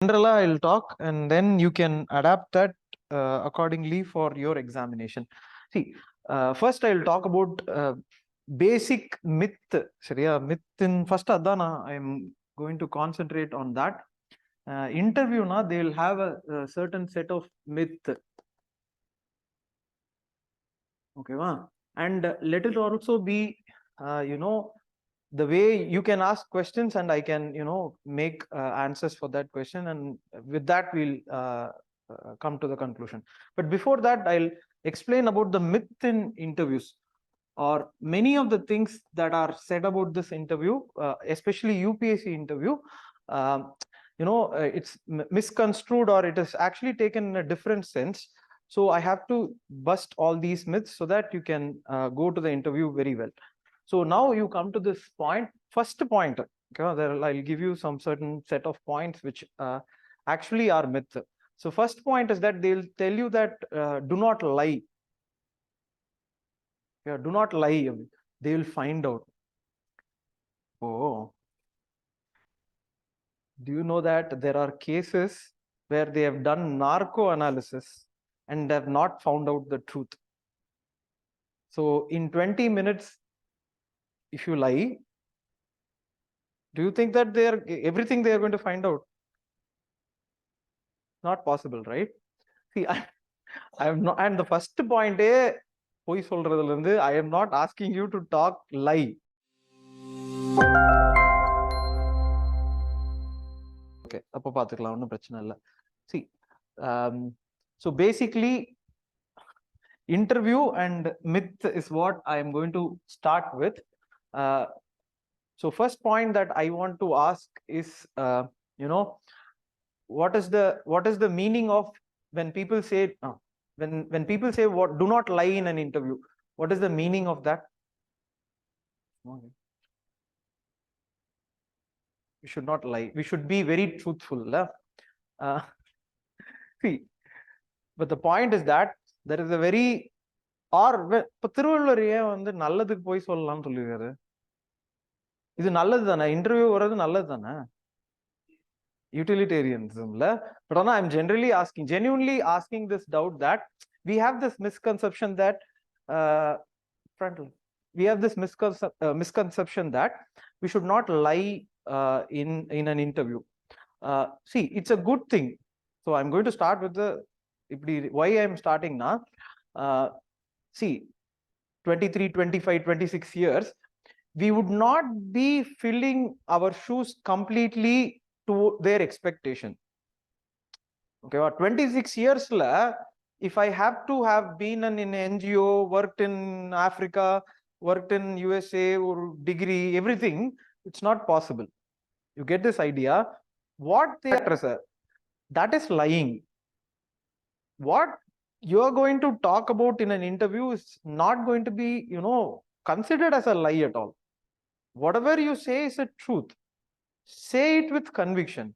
general I'll talk, and then you can adapt that accordingly for your examination. See, first I'll talk about basic myth. Myth in first adana I'm going to concentrate on that. Interview na they will have a certain set of myth. Okay, and let it also be the way you can ask questions and I can make answers for that question, and with that we'll come to the conclusion. But before that, I'll explain about the myth in interviews, or many of the things that are said about this interview, especially UPSC interview. It's misconstrued, or it is actually taken in a different sense. So I have to bust all these myths so that you can go to the interview very well. So now you come to this point. First point, okay, there I'll give you some certain set of points which actually are myth. So first point is that they'll tell you that do not lie. Yeah, do not lie. They will find out. Oh, do you know that there are cases where they have done narco analysis and have not found out the truth? So in 20 minutes, if you lie, do you think that everything they are going to find out? Not possible, right? See, I am not, and the first point, I am not asking you to talk lie. Okay, see, so basically, interview and myth is what I am going to start with. So first point that I want to ask is, what is the meaning of when people say when people say what do not lie in an interview? What is the meaning of that? We should not lie. We should be very truthful. See, but the point is that there is a very Thiruvalluvar ஏன் வந்து நல்லதுக்கு போய் சொல்லலாம்னு சொல்லிருக்காரு. இது நல்லது தானே, interview வர்றது நல்லது தானே, utilitarianism. But I'm genuinely asking this doubt that we have this misconception that misconception that we should not lie in an interview. See, it's a good thing. So I'm going to start with why I'm starting now. See, 23, 25, 26 years, we would not be filling our shoes completely to their expectation. Okay, 26 years if I have to have been in an NGO, worked in Africa, worked in USA, or degree, everything, it's not possible. You get this idea? What they are, that is lying. What you're going to talk about in an interview is not going to be, considered as a lie at all. Whatever you say is a truth. Say it with conviction.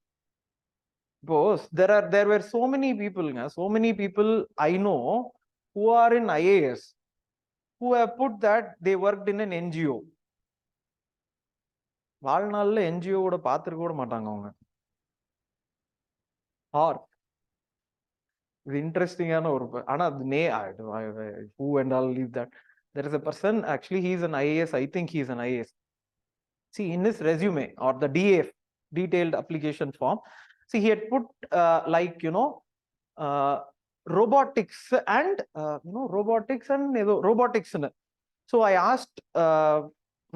Because there were so many people I know who are in IAS who have put that they worked in an NGO. வாழ்நாள்ல NGO பார்த்துருக்க கூட மாட்டாங்க அவங்க. Or interesting who and all leave that. There is a person, actually he's an IAS, I think he's an IAS. See, in his resume or the DAF, detailed application form, see, he had put robotics and robotics. So I asked,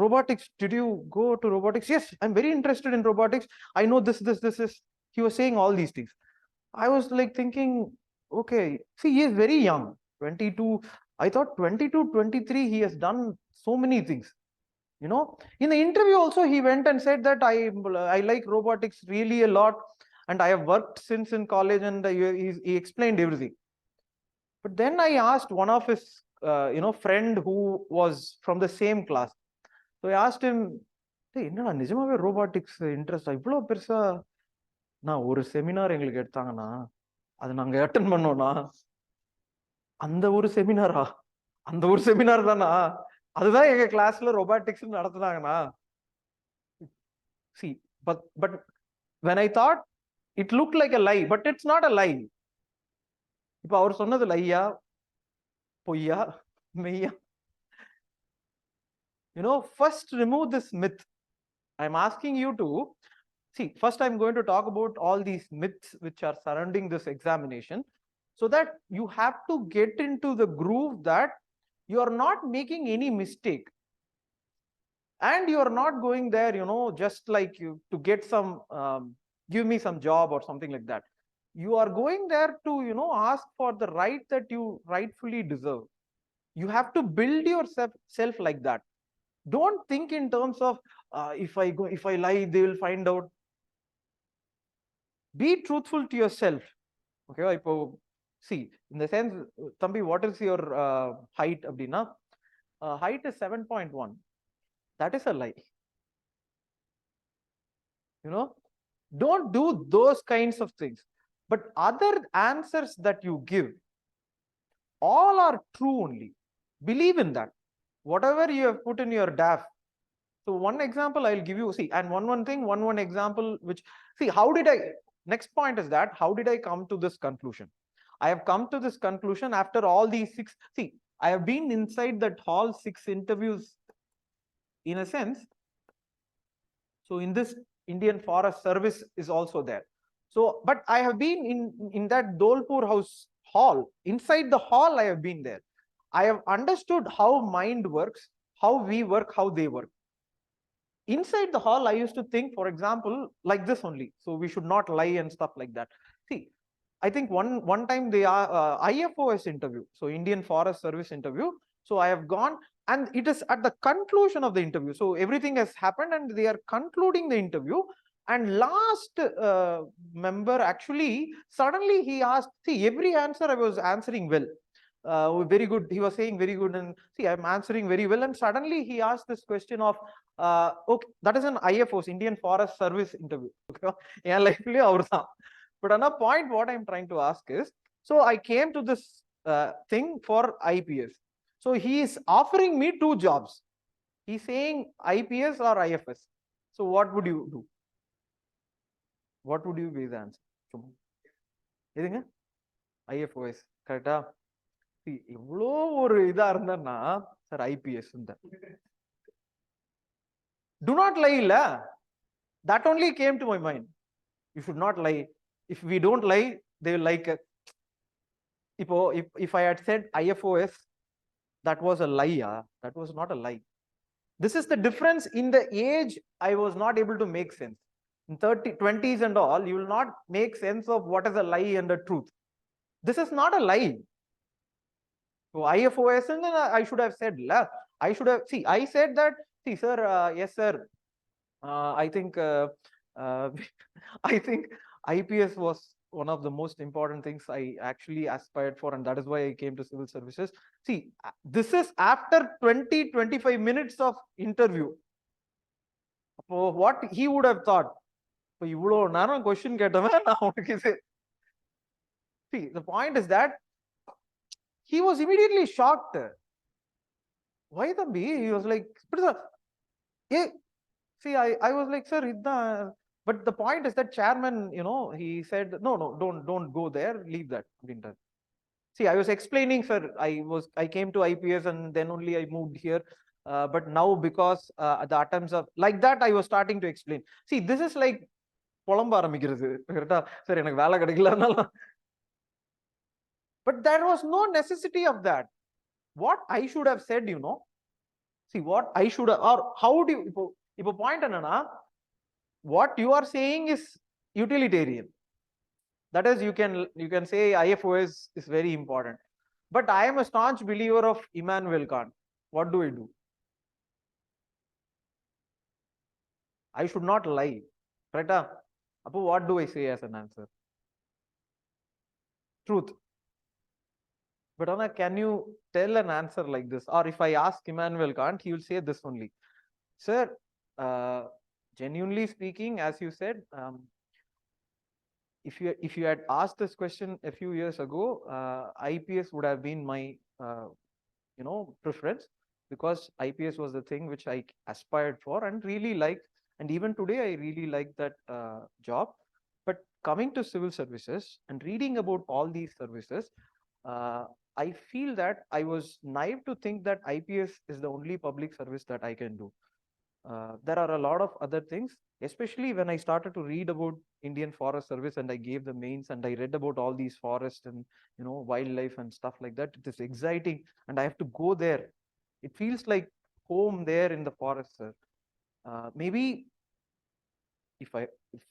robotics, did you go to robotics? Yes, I'm very interested in robotics. I know this is. He was saying all these things. I was like thinking, okay, see, he is very young, 22. I thought 22, 23, he has done so many things. In the interview also, he went and said that I like robotics really a lot, and I have worked since in college, and he explained everything. But then I asked one of his, friend who was from the same class. So I asked him, hey, nijamave robotics interest ivlo persa na oru seminar engalukku eduthaanga adu naanga attend pannona அந்த ஒரு seminar தானா, அதுதான் எங்க கிளாஸ்ல robotics நடத்துனாங்கனா. See, but when I thought It looked like a lie, but it's not a lie. இப்போ அவர் சொன்னது லையா பொய்யா மெய்யா? First remove this myth. I'm asking you to see, first I'm going to talk about all these myths which are surrounding this examination, so that you have to get into the groove that you are not making any mistake, and you are not going there just like you to get some give me some job or something like that. You are going there to ask for the right that you rightfully deserve. You have to build yourself like that. Don't think in terms of if I lie they will find out. Be truthful to yourself. Okay, see, in the sense, Thambi, what is your height abdina? Height is 7.1. That is a lie. Don't do those kinds of things. But other answers that you give, all are true only. Believe in that. Whatever you have put in your DAF. So one example I'll give you, see, and one example which, see, next point is that, how did I come to this conclusion? I have come to this conclusion after all these 6, see, I have been inside that hall 6 interviews in a sense. So in this, Indian Forest Service is also there. So, but I have been in that Dolpur House hall. Inside the hall, I have been there. I have understood how mind works, how we work, how they work. Inside the hall, I used to think, for example, like this only. So we should not lie and stuff like that. See, I think one time they are IFOS interview, so Indian Forest Service interview. So I have gone, and it is at the conclusion of the interview. So everything has happened, and they are concluding the interview. And last member, actually, suddenly he asked, see, every answer I was answering well. Very good. He was saying very good, and see, I'm answering very well. And suddenly he asked this question of, okay, that is an IFOS, Indian Forest Service interview. Okay, but another point, what I'm trying to ask is, so I came to this thing for IPS. So he is offering me 2 jobs. He's saying IPS or IFS. So what would you do? What would you be the answer? IFOS, correct? இவ்வளோ ஒரு இதா இருந்தா sir IPS. Do not lie, la. That only came to my mind. You should not lie. If we don't lie, they will like it. If I had said IFOS, that was a lie. That was not a lie. This is the difference. In the age, I was not able to make sense. In 20s and all, you will not make sense of what is a lie and a truth. This is not a lie. So IFOS, and then I should have said, la. I should have, see, I said that, see, sir, yes, sir. I think I think IPS was one of the most important things I actually aspired for, and that is why I came to civil services. See, this is after 20-25 minutes of interview. So what he would have thought? So you would have question see, the point is that he was immediately shocked. Why the B? He was like, yeah. See, I was like, sir, but the point is that chairman, he said, no, don't go there, leave that. See, I was explaining, sir, I came to IPS and then only I moved here. But now, because the attempts of like that, I was starting to explain. See, this is like sir, but there was no necessity of that. What I should have said, see, what I should have, or how do you, if a point, what you are saying is utilitarian. That is, you can say IFOS is very important. But I am a staunch believer of Immanuel Kant. What do I do? I should not lie. Right? What do I say as an answer? Truth. But Anna, can you tell an answer like this? Or if I ask Immanuel Kant, he will say this only. Sir, genuinely speaking, as you said, if you had asked this question a few years ago, IPS would have been my preference, because IPS was the thing which I aspired for and really liked, and even today I really like that job. But coming to civil services and reading about all these services, I feel that I was naive to think that IPS is the only public service that I can do. There are a lot of other things, especially when I started to read about Indian Forest Service and I gave the mains and I read about all these forests and wildlife and stuff like that. It is exciting and I have to go there. It feels like home there in the forest, sir. Maybe if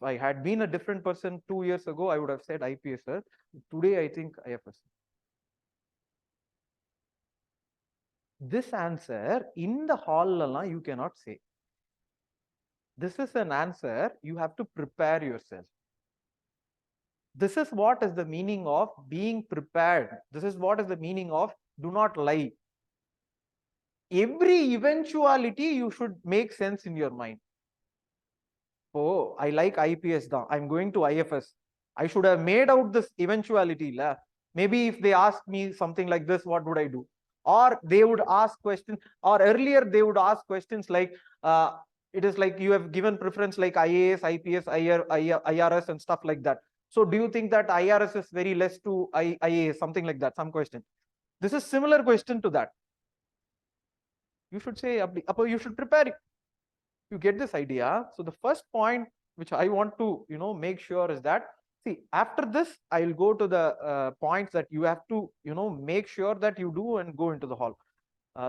I had been a different person 2 years ago, I would have said IPS, sir. Today I think IFS. This answer in the hall you cannot say. This is an answer you have to prepare yourself. This is what is the meaning of being prepared. This is what is the meaning of do not lie. Every eventuality you should make sense in your mind. Oh, I like IPS da, I'm going to IFS. I should have made out this eventuality la. Maybe if they ask me something like this, what would I do? Or they would ask questions, or earlier they would ask questions like it is like you have given preference like IAS, IPS, IRS and stuff like that. So do you think that IRS is very less to IAS, something like that, some question. This is similar question to that. You should say, you should prepare. You get this idea. So the first point which I want to make sure is that, see, after this I'll go to the points that you have to make sure that you do and go into the hall.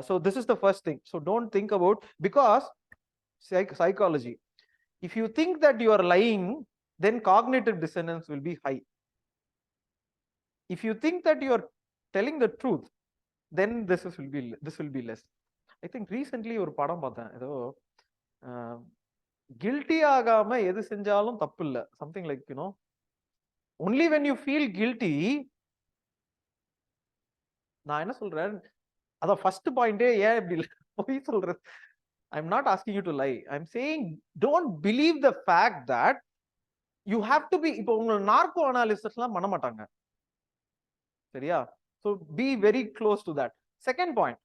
So this is the first thing. So don't think about, because psychology, if you think that you are lying, then cognitive dissonance will be high. If you think that you are telling the truth, then this will be less. I think recently ஒரு படம் பார்த்தேன், ஏதோ guilty ஆகாம எது செஞ்சாலும் தப்பு இல்ல, something like only when you feel guilty. நான் என்ன சொல்றேன், அத ஃபர்ஸ்ட் பாயிண்டே ஏன் இப்படி போய் சொல்றது. I'm not asking you to lie. I'm saying don't believe the fact that you have to be. இப்போ உங்க நார்கோ அனாலிசிஸ்லாம் பண்ண மாட்டாங்க, சரியா? So be very close to that. Second point,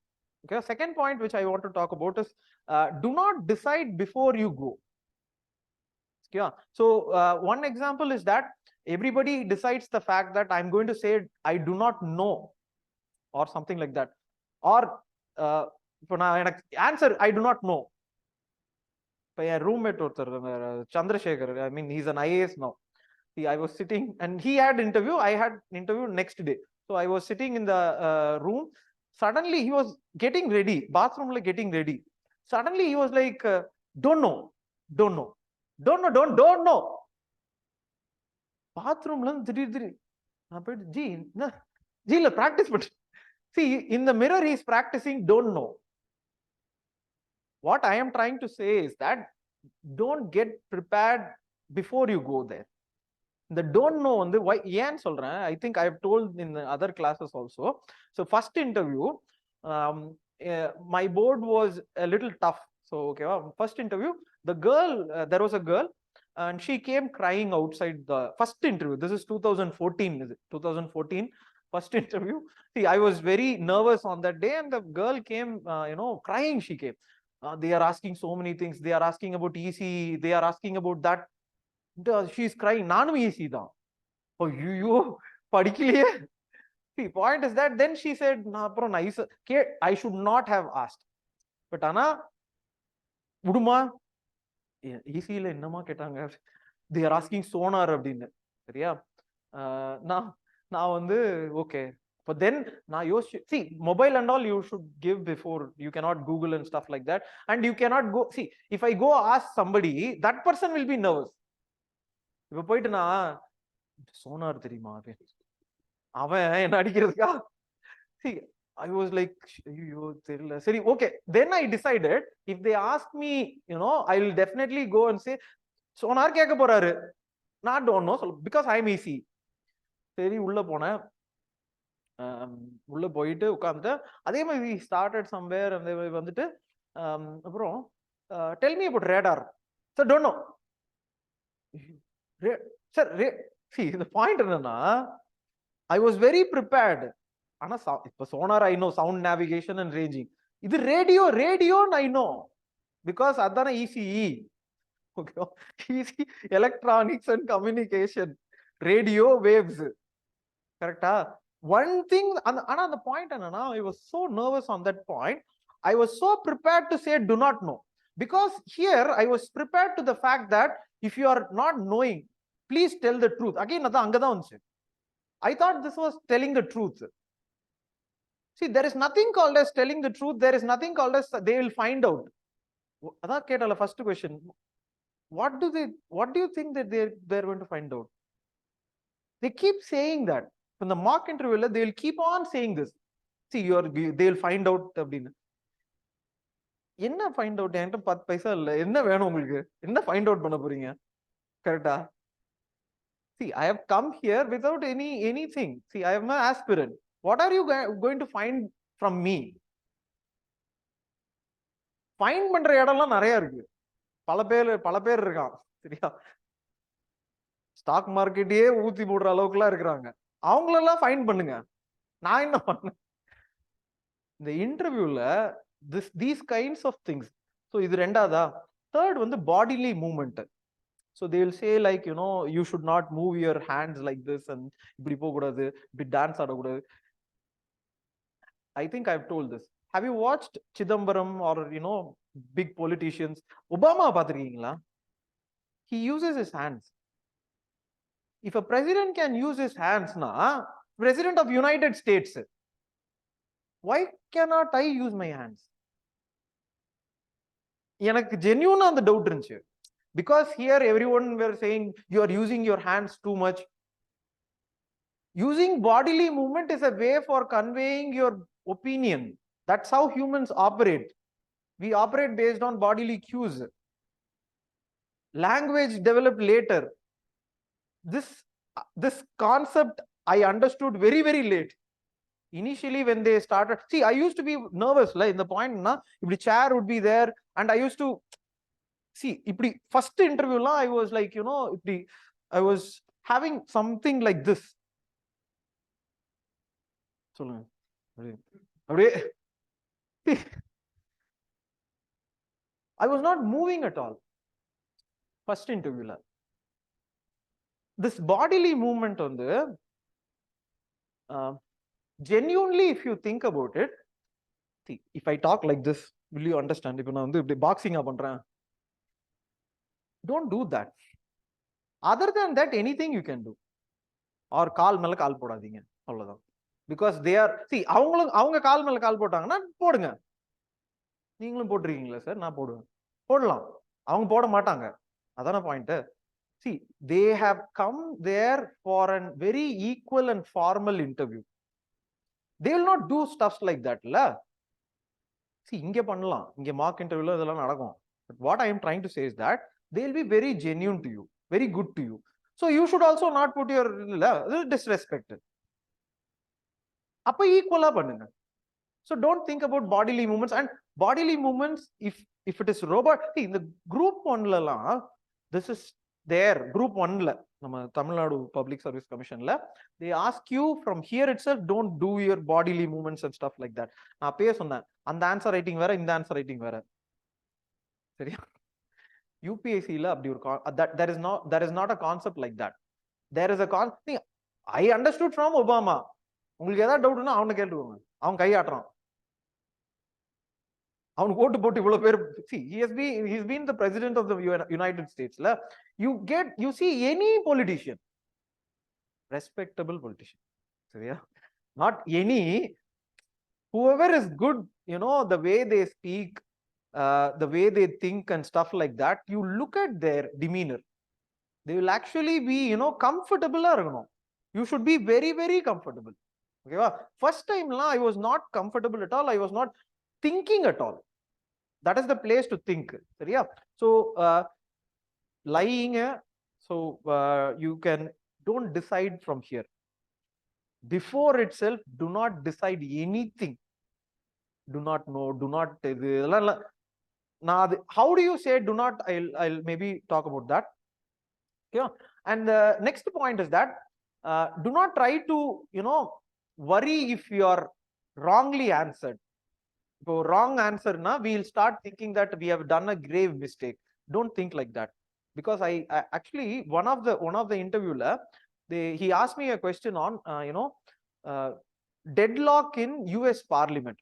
okay, second point which I want to talk about is do not decide before you go. Yeah. So one example is that everybody decides the fact that I'm going to say I do not know or something like that, or answer I do not know. My roommate Chandrasekhar, I mean he's an IAS now. I was sitting and he had interview, I had interview next day. So I was sitting in the room. Suddenly he was getting ready, bathroom like getting ready. Suddenly he was like don't know. Bathroom la thiri na poi ji la practice but see in the mirror he is practicing don't know. What I am trying to say is that don't get prepared before you go there. The don't know on the why ஏன் சொல்றேன், I think I have told in the other classes also. So first interview, my board was a little tough. So okay, first interview, the girl, there was a girl and she came crying outside the first interview. This is 2014, is it 2014 first interview? See, I was very nervous on that day and the girl came crying. She came, they are asking so many things, they are asking about EC, they are asking about that. She is crying. நானும் EC தான். ஐயோ படிக்கலையே. See, point is that then she said அப்புறம் nice I should not have asked. But ஆனா விடுமா EC-ல என்னமா கேட்டாங்க, they are asking sonar அப்படின்னு, சரியா? நான் வந்து okay. But then now see, mobile and all you should give before. You cannot Google and stuff like that, and you cannot go. See, if I go ask somebody, that person will be nervous. இப்ப போயிட்டு நான் sonar தெரியுமா அவன் என்ன அடிக்கிறதுக்கா? See, I was like ஐயோ தெரியல, சரி okay. Then I decided if they ask me, I will definitely go and say sonar கேட்க போறாரு, நான் don't know because I am EC. சரி உள்ள போனேன், உள்ள போயிட்டு உட்கார்ந்துட்டேன். அதே மாதிரி started somewhere and வந்துட்டு அப்புறம் tell me about radar. Sir, don't know. Sir, see, the point என்னன்னா I was very prepared. ஆனா இப்ப sonar I know, sound navigation and ranging. இது radio I know because அதான ECE. Okay, EC electronics and communication. radio waves. Correct? One thing, another point, I was so nervous on that point. I was so prepared to say do not know, because here I was prepared to the fact that if you are not knowing, please tell the truth. Again, I thought this was telling the truth. See, there is nothing called as telling the truth. There is nothing called as they will find out. First question, what do you think that they're going to find out? They keep saying that. From the mock interview, they will keep on saying this. See, they'll find out. என்ன find out? என்கிட்ட 10 பைசா இல்ல, என்ன வேணும் உங்களுக்கு? என்ன find out பண்ண போறீங்க? கரெக்டா? See, I have come here without anything. See, I am an aspirant. What are you going to find from me? Find பண்ற இடம்லாம் நிறைய இருக்கு. பல பேர் இருக்கான். சரியா? ஸ்டாக் மார்க்கெட்டே ஊத்தி போடுற அளவுக்குலாம் இருக்கிறாங்க. அவங்களெல்லாம் ஃபைண்ட் பண்ணுங்க. நான் என்ன பண்ணேன்? இந்த இன்டர்வியூல these kinds of things. So இது ரெண்டாவதா. Third வந்து bodily movement. So they will say like, you should not move your hands like this and இப்படி போக கூடாது, இப்படி டான்ஸ் ஆட கூடாது. I think I've told this. Have you watched Chidambaram or big politicians? Obama பாத்திருக்கீங்களா? He uses his hands. If a president can use his hands, president of United States, why cannot I use my hands? எனக்கு genuine அந்த doubt இருந்துச்சு. Because here everyone were saying you are using your hands too much. Using bodily movement is a way for conveying your opinion. That's how humans operate. We operate based on bodily cues. Language developed later. This concept I understood very, very late. Initially when they started, see, I used to be nervous in the point, if the chair would be there, and I used to see, first interview I was like, I was having something like this. I was not moving at all. First interview. This bodily movement on the genuinely, if you think about it, see, if I talk like this, will you understand? If you boxing up, don't do that. Other than that, anything you can do. Or கால் மேல கால் போடாதீங்க, அவ்வளவுதான். Because they are, see, அவங்க கால் மேல கால் போட்டாங்கன்னா போடுங்க. நீங்களும் போட்டுருக்கீங்களா sir? நான் போடுவேன். போடலாம். அவங்க போட மாட்டாங்க. அதான point. See, they have come there for a very equal and formal interview. They will not do stuff like that, la. See, இங்க பண்ணலாம். இங்க mock interviewல இதெல்லாம் நடக்கும். But what I am trying to say is that they will be very genuine to you, very good to you. So you should also not put your disrespect. அப்ப ஈக்குவலா பண்ணுங்க. So don't think about bodily movements. And bodily movements, if it is robot, see, in the group 1 லாம், this is there, group 1 la, நம்ம Tamil Nadu public service கமிஷன்ல, they ask you from here itself, don't do your bodily movements and stuff like that. நான் அப்பயே சொன்னேன், அந்த answer writing வேற, இந்த answer writing வேற. சரியா? UPSC ல அப்படி ஒரு there is not a concept like that. There is a concept. I understood from Obama. உங்களுக்கு ஏதாவது டவுட்னா அவனை கேட்டுக்கோங்க. அவன் கையாட்டுறான். அவனுக்கு ஓட்டு போட்டு இவ்வளவு பேர். See, he's been the president of the United States. You see any politician, respectable politician. சரியா? Not any. Whoever is good, the way they speak, the way they think and stuff like that, you look at their demeanor. They will actually be, comfortable. You should be very, very comfortable. Okay, first time I was not comfortable at all. I was not thinking at all. That is the place to think. Yeah. So lying, so you don't decide from here. Before itself, do not decide anything. Do not know, do not. How do you say do not? I'll maybe talk about that. Yeah. And the next point is that do not try to worry if you are wrongly answered. So wrong answer we'll start thinking that we have done a grave mistake. Don't think like that, because I actually one of the interview he asked me a question on deadlock in US Parliament.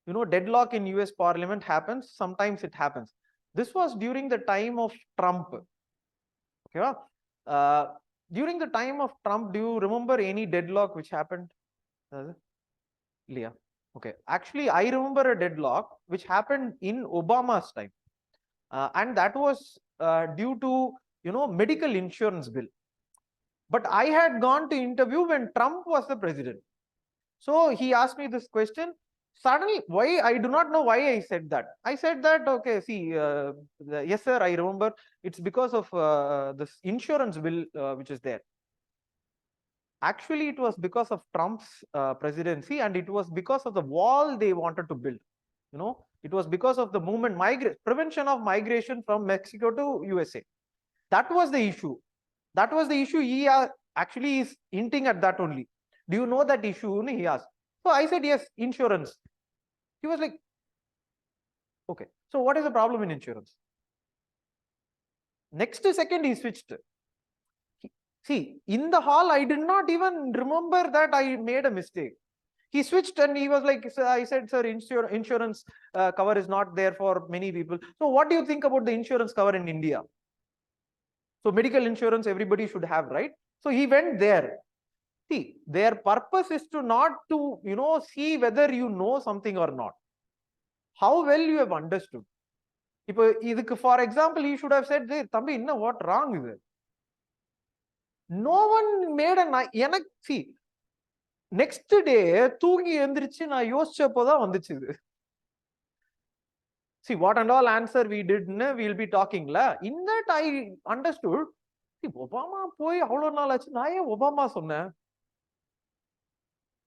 Deadlock in US Parliament happens. Sometimes it happens. This was during the time of Trump. Okay. During the time of Trump, do you remember any deadlock which happened? Leah. Okay. Actually, I remember a deadlock which happened in Obama's time. And that was due to, medical insurance bill. But I had gone to interview when Trump was the president. So he asked me this question. Suddenly, why? I do not know why I said that. I said that, okay, see, yes, sir, I remember. It's because of this insurance bill which is there. Actually, it was because of Trump's presidency, and it was because of the wall they wanted to build. It was because of the movement, prevention of migration from Mexico to USA. That was the issue. That was the issue. He actually is hinting at that only. Do you know that issue? He asked. So I said, yes, insurance. He was like, okay, so what is the problem in insurance? Next second, he switched. See, in the hall, I did not even remember that I made a mistake. He switched and he was like, I said, sir, insurance cover is not there for many people. So what do you think about the insurance cover in India? So medical insurance, everybody should have, right? So he went there. See, their purpose is to not to, see whether you know something or not. How well you have understood. For example, he should have said, hey, Thambi, what wrong is it? No one made a see. Next day, தூங்கி எந்திரிச்சு நான் யோசிச்சப்போதான் வந்துச்சு. See, what and all answer we did, we'll be talking. In that, I understood. See, Obama போய் அவ்வளவு நாள் ஆச்சு, நான் ஏன் ஒபாமா சொன்னேன்?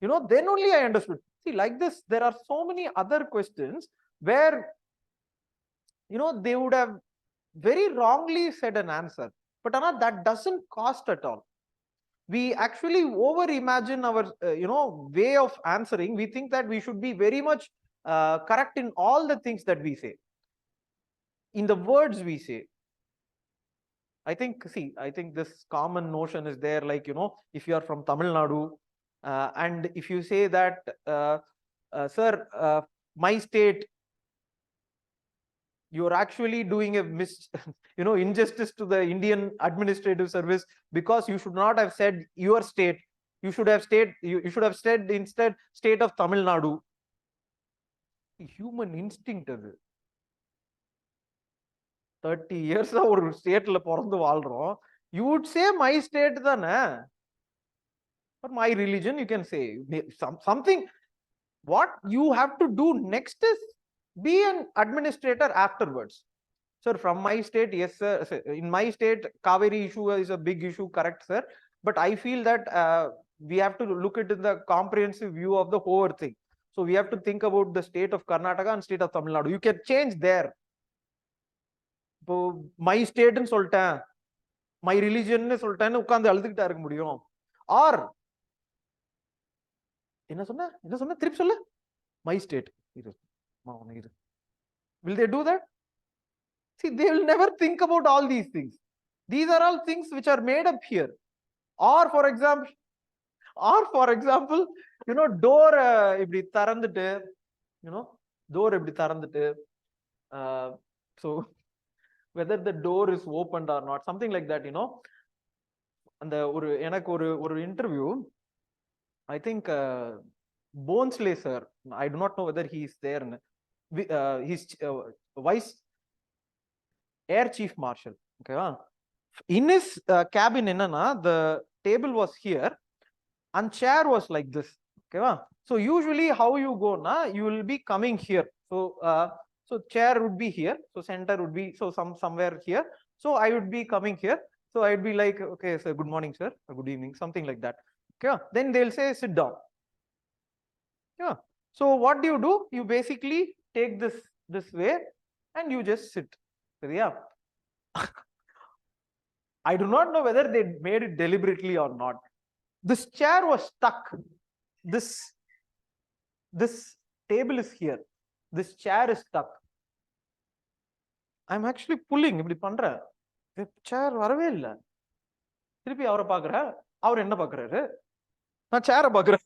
Then only I understood. See, like this, there are so many other questions where, they would have very wrongly said an answer. But that doesn't cost at all. We actually over imagine our, way of answering. We think that we should be very much correct in all the things that we say. In the words we say. I think this common notion is there, like, if you are from Tamil Nadu, and if you say that, sir, my state, you're actually doing a injustice to the Indian administrative service, because you should not have said your state. You should have said instead state of Tamil Nadu. Human instinct அது. 30 years ஒரு ஸ்டேட்ல பிறந்து வாழ்றோம். You would say my state தானே. Or my religion, you can say something. What you have to do next is be an administrator afterwards. Sir, from my state, yes, sir. In my state, Kaveri issue is a big issue, correct, sir. But I feel that we have to look at the comprehensive view of the whole thing. So we have to think about the state of Karnataka and state of Tamil Nadu. You can change there. My state ன்னு சொல்லிட்டேன், my religion ன்னு சொல்லிட்டேன்னு உட்கார்ந்து அழுதுகிட்டா இருக்க முடியும்? Or என்ன சொன்ன திருப்பி சொல்லு. My state. Will they do that? See, they will never think about all these things. These are all things which are made up here. Or for example, door இப்படி திறந்துட்டு, door இப்படி திறந்துட்டு, so whether the door is opened or not, something like that, அந்த எனக்கு ஒரு interview, I think Bonesley sir, I do not know whether he is there. He's vice air chief marshal. Okay, in his cabin, the table was here and chair was like this. Okay, so usually how you go you will be coming here. So chair would be here, so center would be somewhere here. So I would be coming here. So I would be like, okay, sir, good morning, sir, good evening, something like that. Okay, then they'll say sit down. Yeah. So what do? You basically take this way and you just sit. Yeah. I do not know whether they made it deliberately or not. This chair was stuck. This table is here. This chair is stuck. I'm actually pulling. இப்படி பண்றேன். The chair வரவே இல்லை. திருப்பி அவரை பாக்குறேன், அவர் என்ன பாக்குறாரு, நான் சேரை பாக்குறேன்.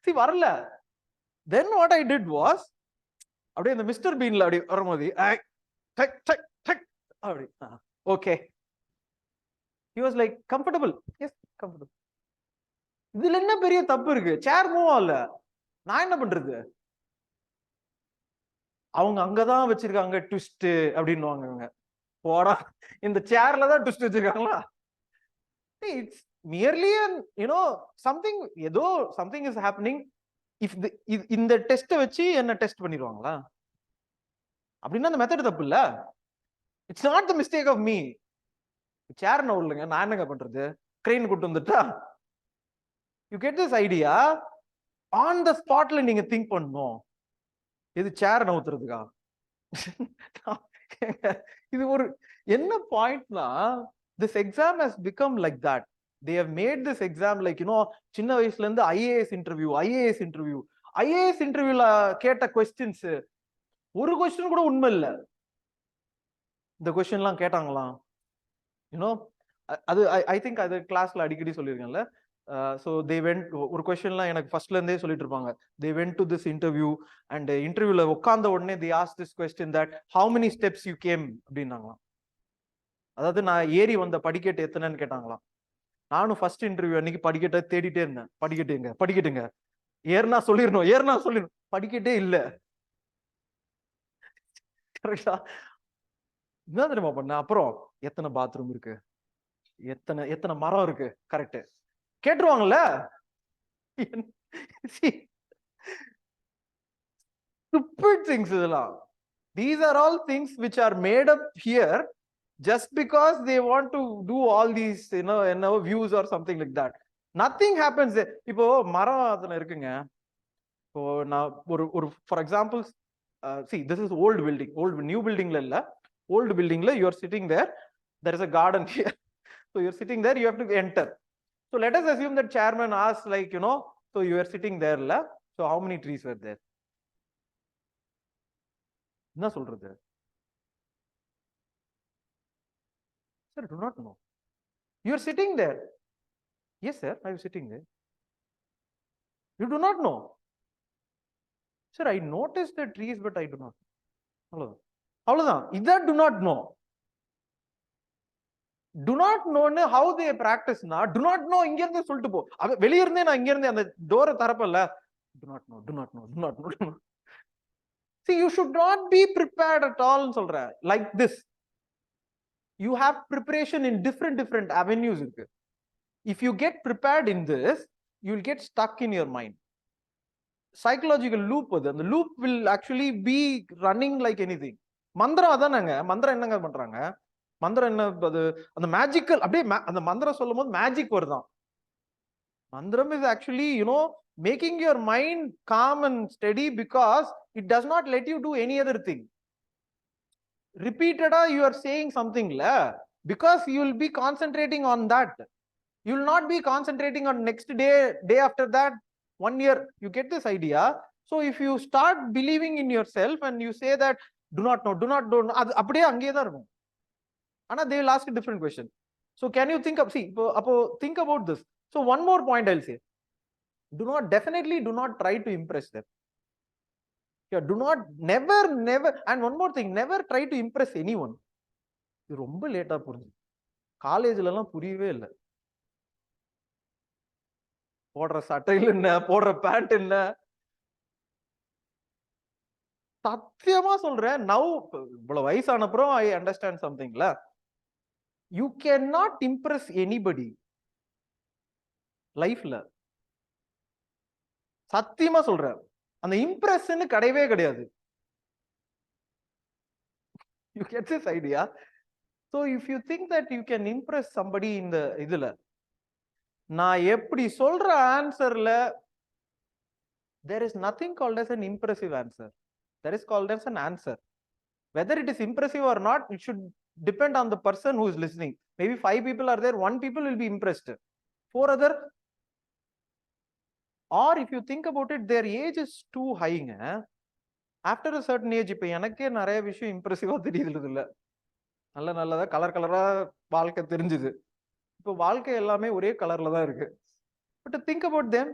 See வரல. Then what I did was, அப்படியே இந்த மிஸ்டர் பீன்ல அப்படி வரும்போது அப்படி okay. He was like comfortable. Yes, comfortable. இதுல என்ன பெரிய தப்பு இருக்கு? சேர் மூவ் ஆகல, நான் என்ன பண்றது? அவங்க அங்கதான் வச்சிருக்காங்க ட்விஸ்ட் அப்படின்னுவாங்க. இவங்க போடா, இந்த சேர்ல தான் ட்விஸ்ட் வச்சிருக்காங்களா? இட்ஸ் மியர்லி something, ஏதோ something is happening. இஃப் இந்த டெஸ்ட்டை வச்சு என்ன டெஸ்ட் பண்ணிடுவாங்களா? அப்படின்னா அந்த மெத்தட் தப்பு இல்ல. It's not the mistake of me. Chair நவுலுங்க, நான் என்னங்க பண்றது? கிரெயின் கூட்டு வந்துட்டா? You get this idea? On the ஸ்பாட்ல நீங்க திங்க் பண்ணணும். இது சேர் நவுத்துறதுக்கா? இது ஒரு என்ன பாயிண்ட்னா, this exam has become like that. They have made this exam like, சின்ன வயசுல இருந்து ஐஏஎஸ் இன்டர்வியூல கேட்ட கொஸ்டின்ஸ் ஒரு கொஸ்டின் கூட உண்மை இல்ல. இந்த கொஸ்டின் எல்லாம் கேட்டாங்களாம், அது ஐ திங்க் அது கிளாஸ்ல அடிக்கடி சொல்லியிருக்கேன்ல. So they went, ஒரு கொஸ்டின்லாம் எனக்கு ஃபர்ஸ்ட்ல இருந்தே சொல்லிட்டு இருப்பாங்க. They went to this interview and இன்டர்வியூல உட்கார்ந்த உடனே they asked this question that how many steps you came அப்படின்னாங்களாம். அதாவது நான் ஏறி வந்த படிக்கட்டு எத்தனைன்னு கேட்டாங்களாம். நானும் ஃபர்ஸ்ட் இன்டர்வியூ அன்னைக்கு படிக்கட்டை தேடிட்டே இருந்தேன். படிக்கட்டுங்க ஏறினா சொல்லிடணும், படிக்கட்டே இல்ல. கரெக்டா? என்ன தெரியுமா பண்ண? அப்புறம் எத்தனை பாத்ரூம் இருக்கு, எத்தனை மரம் இருக்கு, கரெக்ட் கேட்டுருவாங்கல்ல. Stupid things இதெல்லாம். These are all things which are made up here just because they want to do all these views or something like that. Nothing happens there. இப்போ மரம் அதுல இருக்குங்க. இப்போ நான் ஒரு for example, see this is old building, new buildingல இல்ல, old buildingல you are sitting there is a garden here. So you are sitting there, you have to enter. So let us assume that chairman asks like, so you are sitting there la, so how many trees were there? என்ன சொல்றது? Sir, do not know. You are sitting there. Yes sir, I am sitting there. You do not know. Sir, I noticed the trees but I do not. அவ்வளவுதான். இதான் do not know. Do not know how they practice na. Do not know இங்க இருந்து சொல்லிட்டு போ. வெளிய இருந்தே நான் இங்க இருந்து அந்த டோரை தரப்பல. Do not know. See, you should not be prepared at all சொல்றேன். Like this. You have preparation in different avenues இருக்கு. If you get prepared in this, you will get stuck in your mind. Psychological loop அது. அந்த loop will actually be running like anything. மந்திரம் அதானங்க. மந்திரம் என்னங்க பண்றாங்க? மந்திரம் என்ன? அது அந்த மேஜிக்கல் அப்படியே அந்த மந்திரம் சொல்லும் போது மேஜிக் வருதான். மந்திரம் is actually making your mind calm and steady because it does not let you do any other thing. Repeated you are saying something la, because you will be concentrating on that. You will not be concentrating on next day after that, 1 year. You get this idea? So if you start believing in yourself and you say that do not know, அது அப்படியே அங்கேயே தான் இருக்கும். ஆனா they will ask a different question. So can you think think about this. So one more point I'll say. Definitely do not try to impress them. Yeah, do not, never, and one more thing, never try to impress anyone. இது ரொம்ப லேட்டா புரிஞ்சு. காலேஜ்ல எல்லாம் புரியவே இல்லை. போடுற சட்டையில் என்ன, போடுற பேண்ட் என்ன, சத்தியமா சொல்றேன். நவ் இவ்வளவு வயசான அப்புறம் ஐ அண்டர்ஸ்டாண்ட் சம்திங்ல. You can not impress anybody லைஃப்ல. சத்தியமா சொல்றேன், அந்த இம்ப்ரெஷன் கிடையவே கிடையாது. You get this idea? So if you think that you can impress somebody in the இதுல, நான் எப்படி சொல்ற ஆன்சர்ல there is nothing called as an impressive answer. There is called as an answer. Whether it is impressive or not, it should depend on the person who is listening. Maybe 5 people are there, 1 people will be impressed, 4 other. Or if you think about it, their age is too high. After a certain age, இப்ப எனக்கே நிறைய விஷயம் இம்ப்ரெசிவா தெரியுது இல்ல. நல்லதா கலரா வாழ்க்கை தெரிஞ்சுது. இப்போ வாழ்க்கை எல்லாமே ஒரே கலர்ல தான் இருக்கு. But think about them.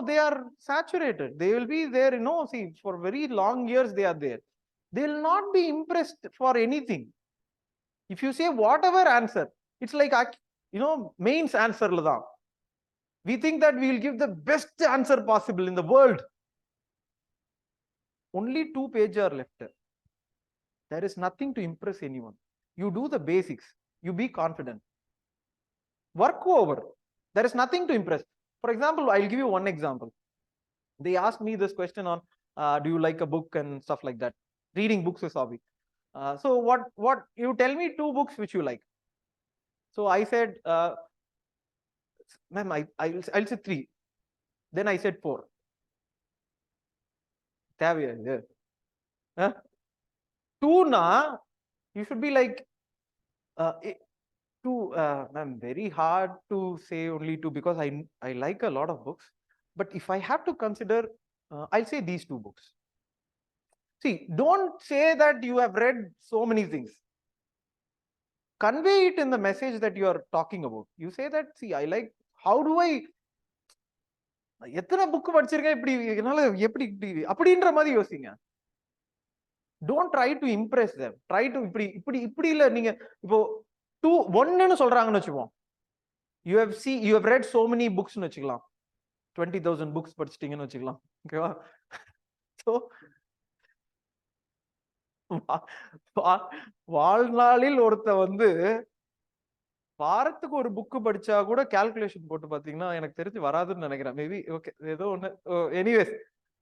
They are saturated. They will be there, see, for very long years they are there. They will not be impressed for anything. If you say whatever answer, it's like, mains answer la dhaan. We think that we will give the best answer possible in the world. Only 2 pages are left. There is nothing to impress anyone. You do the basics. You be confident. Work over. There is nothing to impress. For example, I'll give you one example. They asked me this question on, do you like a book and stuff like that? Reading books is hobby. So what you tell me 2 books which you like. So I said, ma'am, I'll say 3. Then I said 4. Huh? 2 na, you should be like, 2, ma'am, very hard to say only 2 because I like a lot of books. But if I have to consider, I'll say these 2 books. See, don't say that you have read so many things. Convey it in the message that you are talking about. You say that, see, I like, how do I, எத்தனை book படிச்சிருக்கேன் இப்படி என்னால எப்படி இப்படி அப்படின்ற மாதிரி யோசிங்க. Don't try to impress them. Try to இப்படி இல்ல. நீங்க இப்போ 1ன்னு சொல்றாங்கன்னு வச்சுப்போம். You have read so many books ன்னு வச்சுக்கலாம். 20,000 books படிச்சிட்டீங்கன்னு வச்சுக்கலாம். ஓகேவா? So வாழ்நாளில் ஒருத்த வாரத்துக்கு ஒரு புக் படிச்சா கூட கால்குலேஷன் போட்டு பாத்தீங்கன்னா எனக்கு தெரிஞ்சு வராதுன்னு நினைக்கிறேன். மேபி ஓகே ஏதோ ஒண்ணு. Anyways,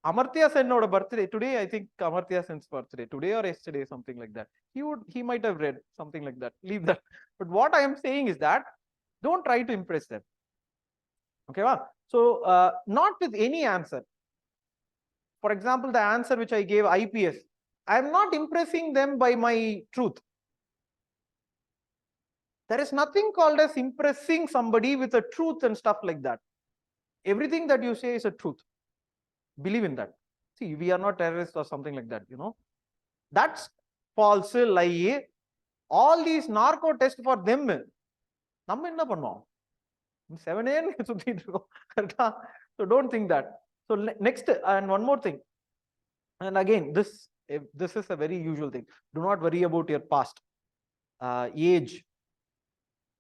Amartya Sen's birthday today. I think Amartya Sen's birthday today or yesterday, something like that. He might have read something like that. Leave that. But what I am saying is that don't try to impress them. Okay, wow? So not with any answer. For example, the answer which I gave IPS, I am not impressing them by my truth. There is nothing called as impressing somebody with a truth and stuff like that. Everything that you say is a truth. Believe in that. See, we are not terrorists or something like that, That's false, lie. All these narco tests for them. நம்ம என்ன பண்ணோம்? 7 AM சுத்திட்டு இருக்கோம். So don't think that. So next, and one more thing. And again, this is a very usual thing. Do not worry about your past, age,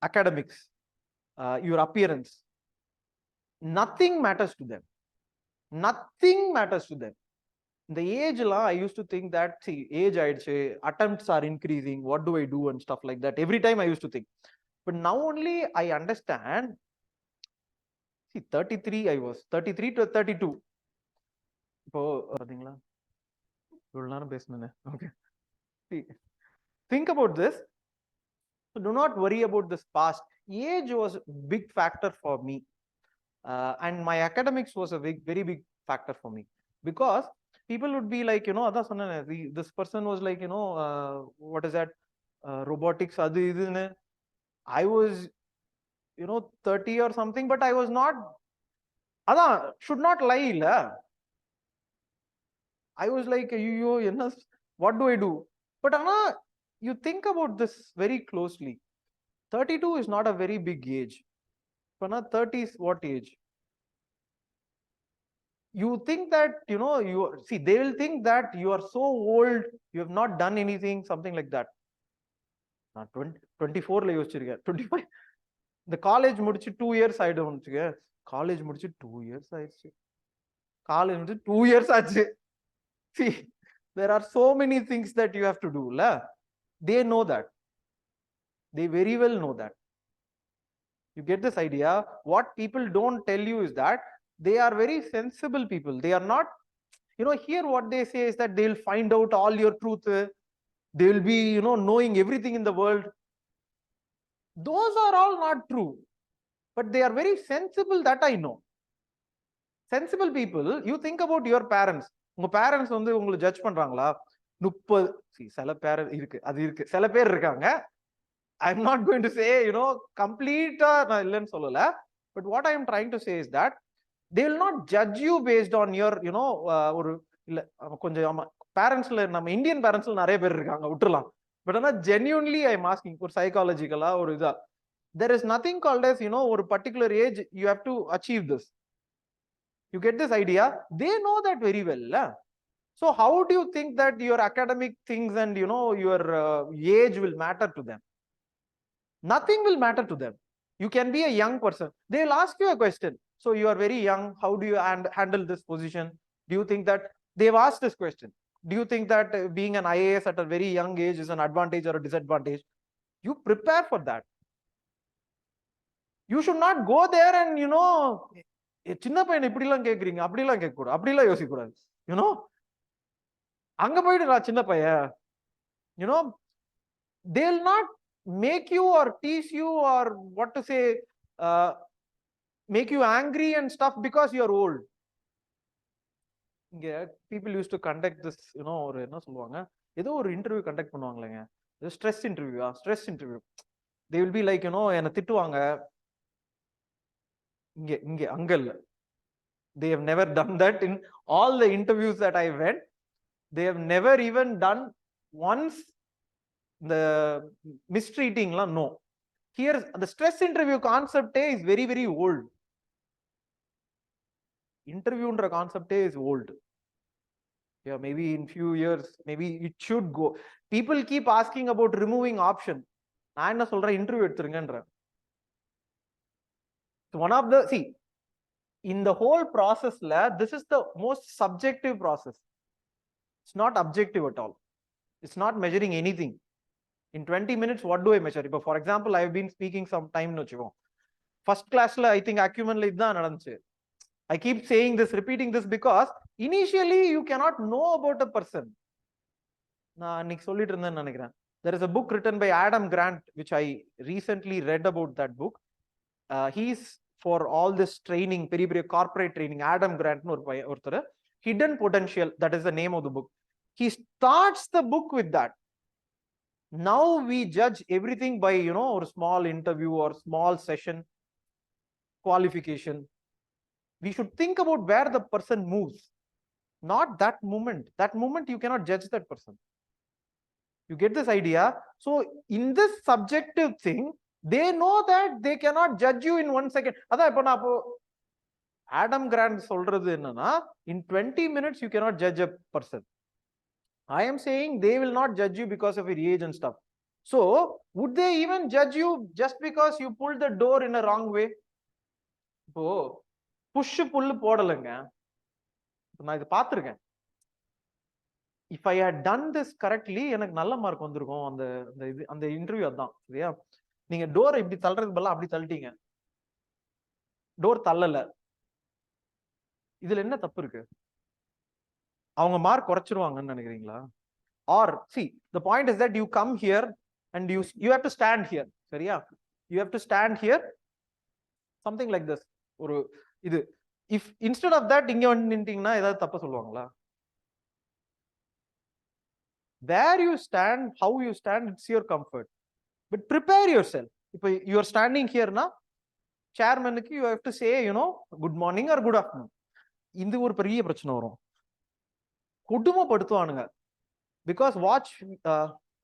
academics, your appearance. Nothing matters to them. Nothing matters to them. In the age la, I used to think that, see, age attempts are increasing, what do I do and stuff like that. Every time I used to think. But now only I understand. See, 33 I was, 33 to 32. இப்போ பாத்தீங்களா இவ்வளவு நேரம் பேசணும்னே. Okay. See, think about this. So do not worry about this past. Age was a big factor for me. And my academics was a very big factor for me. Because people would be like, this person was like, what is that? Robotics, I was, 30 or something, but I was not, should not lie. I was like, what do I do? But you think about this very closely. 32 is not a very big age. 30 is what age? You think that, see, they will think that you are so old, you have not done anything, something like that. 24 la yosichirukka, 25. The college mudichu 2 years ஆயிடும் வச்சுக்க. College mudichu 2 years ஆயிடுச்சு. College mudichu 2 years ஆச்சு. See, there are so many things that you have to do, la. They know that. They very well know that. You get this idea? What people don't tell you is that they are very sensible people. They are not, here what they say is that they'll find out all your truth. They will be, knowing everything in the world. Those are all not true. But they are very sensible, that I know. Sensible people, you think about your parents. உங்க parents உங்களை judge பண்றாங்களா? 30 சில பேர் இருக்கு, அது இருக்கு, சில பேர் இருக்காங்க. I'm not going to say, complete நான் இல்லைன்னு சொல்லல. But what I am trying to say is that they will not judge you based on your, ஒரு இல்ல கொஞ்சம் parents நம்ம இந்தியன் பேரண்ட்ஸ்ல நிறைய பேர் இருக்காங்க, விட்டுறலாம். But genuinely I'm asking for psychological or there is nothing called as, or a particular age you have to achieve this. You get this idea? They know that very well. So how do you think that your academic things and your age will matter to them? Nothing will matter to them. You can be a young person. They'll ask you a question. So you are very young. How do you handle this position? Do you think that they've asked this question? Do you think that being an IAS at a very young age is an advantage or a disadvantage? You prepare for that. You should not go there and சின்ன பையன் இப்படிலாம் கேக்குறீங்க, அப்படிலாம் கேட்க கூடாது, அப்படிலாம் யோசிக்க கூடாது. அங்க போயிட்டு நான் சின்ன பையன், they'll not make you or tease you or what to say, make you angry and stuff because you're old. இங்க people used to conduct this, ஒரு என்ன சொல்லுவாங்க, ஏதோ ஒரு இன்டர்வியூ கண்டக்ட் பண்ணுவாங்களேங்க, stress interview. they will be like, என்ன திட்டுவாங்க. இங்க அங்க இல்ல. They have never done that in all the interviews that I went. They have never even done once the mistreating la. No. Here the stress interview concept is very, very old. Interview ன்ற concept is old. Yeah, maybe in few years, maybe it should go. People keep asking about removing option. நான் என்ன சொல்றேன், interview எடுத்துருங்கன்றேன். One of the, see, in the whole process, this is the most subjective process. It's not objective at all. It's not measuring anything. In 20 minutes, what do I measure? For example, I have been speaking some time. First class, I think acumen la idha nadandhuchu. I keep saying this, repeating this, because initially you cannot know about a person. Na annik sollittu irundhen nenikiren. There is a book written by Adam Grant, which I recently read about that book. He's for all this training, peri corporate training. Adam Grant ortharu, Hidden Potential, that is the name of the book. He starts the book with that. Now we judge everything by or small interview or small session qualification. We should think about where the person moves, not that moment. That moment you cannot judge that person. You get this idea? So in this subjective thing, they know that they cannot judge you in 1 second. Adam Grant சொல்றது என்னன்னா, in 20 minutes you cannot judge a person. I am saying they will not judge you because of your age and stuff. So would they even judge you just because you pulled the door in a wrong way? Push pull போடலங்க. நான் இத பாத்துர்க்கேன். If I had done this correctly, எனக்கு நல்ல mark வந்திருக்கும். அந்த interview அதான். சரியா? நீங்க door இப்படி தள்ளுறதுக்கு பதிலா அப்படி தள்ளிட்டீங்க. டோர் தள்ளல. இதுல என்ன தப்பு இருக்கு? அவங்க மார்க் குறைச்சிருவாங்கன்னு நினைக்கிறீங்களா? Or see, the point is that you come here and you have to stand here. சரியா? You have to stand here, something like this. ஒரு இது, if instead of that இங்க வந்து நின்னுட்டீங்கன்னா ஏதாவது தப்பு சொல்லுவாங்களா? Where you stand, how you stand, it's your comfort. But prepare yourself. If you are standing here na, chairman-க்கு you have to say, good morning or good afternoon. இந்த ஒரு பெரிய பிரச்சனை வரும். கொடுமைப்படுத்துவானுங்க. Because watch,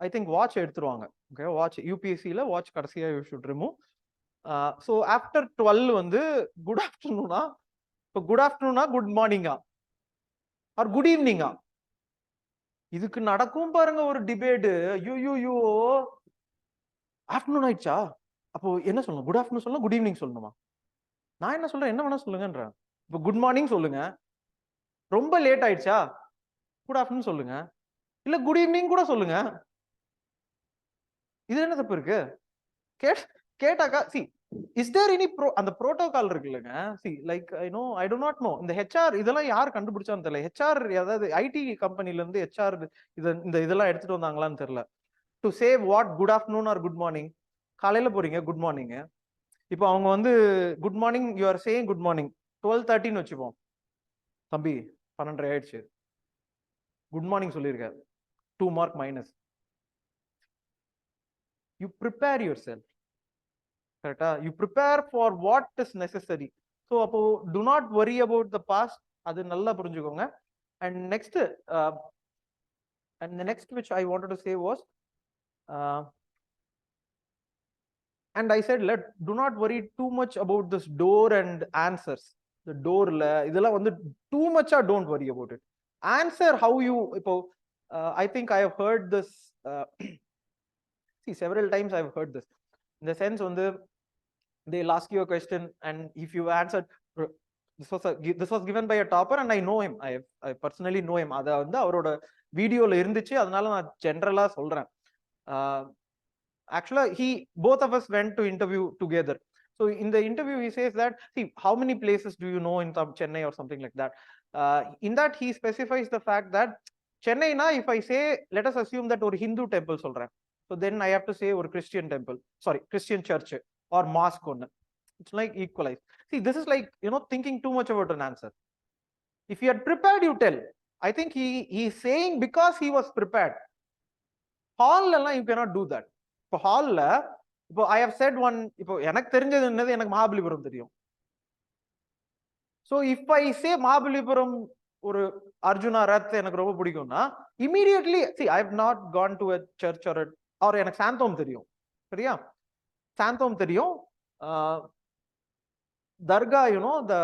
I think watch எடுத்துருவாங்க. Okay, watch UPSC ல watch கடைசியா you should remove. So after 12 வந்து good afternoon-ஆ, இப்போ good afternoon-ஆ good morning-ஆ or good evening-ஆ, இதுக்கு நடக்கும் பாருங்க ஒரு டிபேட். ஐயோ ஆஃப்டர்நூன் ஆயிடுச்சா, அப்போ என்ன சொல்லணும்? குட் ஆஃப்டர்நூன் சொல்லணும், குட் ஈவினிங் சொல்லணுமா? நான் என்ன சொல்றேன், என்ன வேணா சொல்லுங்கன்ற. இப்போ குட் மார்னிங் சொல்லுங்க. ரொம்ப லேட் ஆயிடுச்சா, குட் ஆஃப்டர்நூன் சொல்லுங்க, இல்ல குட் ஈவினிங் கூட சொல்லுங்க. இது என்ன தப்பு இருக்கு? கேட்டாக்கா, சி இஸ் தேர் எனி அந்த புரோட்டோகால் இருக்குல்லங்க. See like I do not know, இந்த ஹெச்ஆர் இதெல்லாம் யார் கண்டுபிடிச்சான்னு தெரியல. ஹெச்ஆர் ஏதாவது ஐடி கம்பெனில இருந்து ஹெச்ஆர் இந்த இதெல்லாம் எடுத்துட்டு வந்தாங்களான்னு தெரியல. To say what good afternoon or good morning. காலையில போறீங்க குட் மார்னிங், இப்போ அவங்க வந்து good morning you are saying good morning 12:30 வச்சுப்போம். தம்பி 12:30 ஆயிடுச்சு, குட் மார்னிங் சொல்லியிருக்க, 2 mark minus. You prepare your self. கரெக்டா? You prepare for what is necessary. So அப்போ do not worry about the past. அது நல்லா புரிஞ்சுக்கோங்க. And next which I wanted to say was, And I said, do not worry too much about this door and answers. The door idella vandu too much don't worry about it. Answer how you I think I have heard this see several times I've heard this in the sense they'll ask you a question, and if you answered this was given by a topper and I know him, I personally know him, அத வந்து அவரோட வீடியோல இருந்துச்சு, அதனால நான் ஜெனரலா சொல்றேன். Actually both of us went to interview together. So in the interview he says that, see, how many places do you know in Chennai or something like that. In that he specifies the fact that Chennai na, if I say, let us assume that ஒரு Hindu temple சொல்றேன், so then I have to say ஒரு Christian temple, sorry, Christian church or mosque ஒன்னு. It's like equalize. See, this is like, thinking too much about an answer. If you are prepared, you tell. I think he is saying because he was prepared. Hall la you cannot do that. இப்போ ஹால்ல இப்போ I have set one, இப்போ எனக்கு தெரிஞ்சது என்னது, எனக்கு மகாபலிபுரம் தெரியும். So if I say Mahabalipuram ஒரு அர்ஜுனா ரத் எனக்கு ரொம்ப பிடிக்கும்னா, immediately see I have not gone to a church or எனக்கு சாந்தோம் தெரியும், சரியா, சாந்தோம் தெரியும், தர்கா the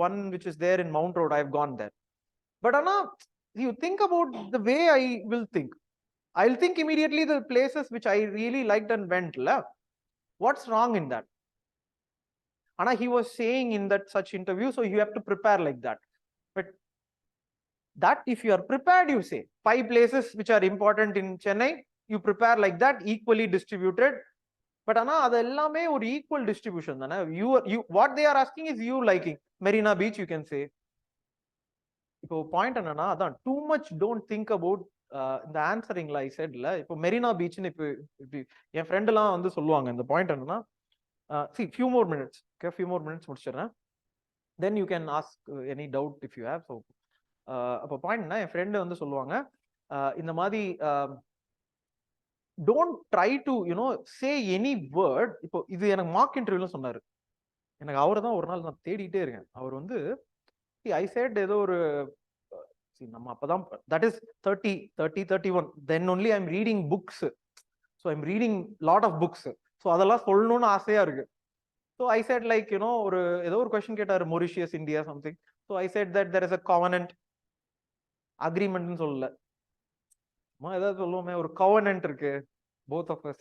one which is there in Mount Road, I have gone there. But ஆனா you think about the way I will think. I'll think immediately the places which I really liked and went. What's wrong in that? And he was saying in that such interview, so you have to prepare like that. But that if you are prepared, you say 5 places which are important in Chennai, you prepare like that, equally distributed. But ana adu ellame or equal distribution dana. You what they are asking is you liking Marina Beach, you can say. இப்போ point என்னன்னா, அதான் too much don't think about இந்த ஆன்சரிங்ல ஐ செட்ல. இப்போ மெரினா பீச்னு இப்போ இப்படி என் friend எல்லாம் வந்து சொல்லுவாங்க. இந்த பாயிண்ட் என்னன்னா, see few more minutes, okay, few more minutes முடிச்சிடுறேன், then you can ask any doubt if you have. So அப்போ பாயிண்ட்னா, என் ஃப்ரெண்டு வந்து சொல்லுவாங்க, இந்த மாதிரி don't try to say any word. இப்போ இது எனக்கு மார்க் இன்டர்வியூல சொன்னாரு. எனக்கு அவரை தான் ஒரு நாள் நான் தேடிட்டே இருக்கேன். அவர் வந்து I said ஏதோ ஒரு நம்ம அப்பதான் that is 31, then only I'm reading books, so I'm reading lot of books, so அதெல்லாம் சொல்லணும்னு ஆசையா இருக்கு. So I said like ஒரு ஏதோ ஒரு question கேட்டாரு, Mauritius, India something. So I said that there is a covenant agreement னு சொல்லல, ஏதாவது சொல்லுவோமே, ஒரு covenant இருக்கு both of us.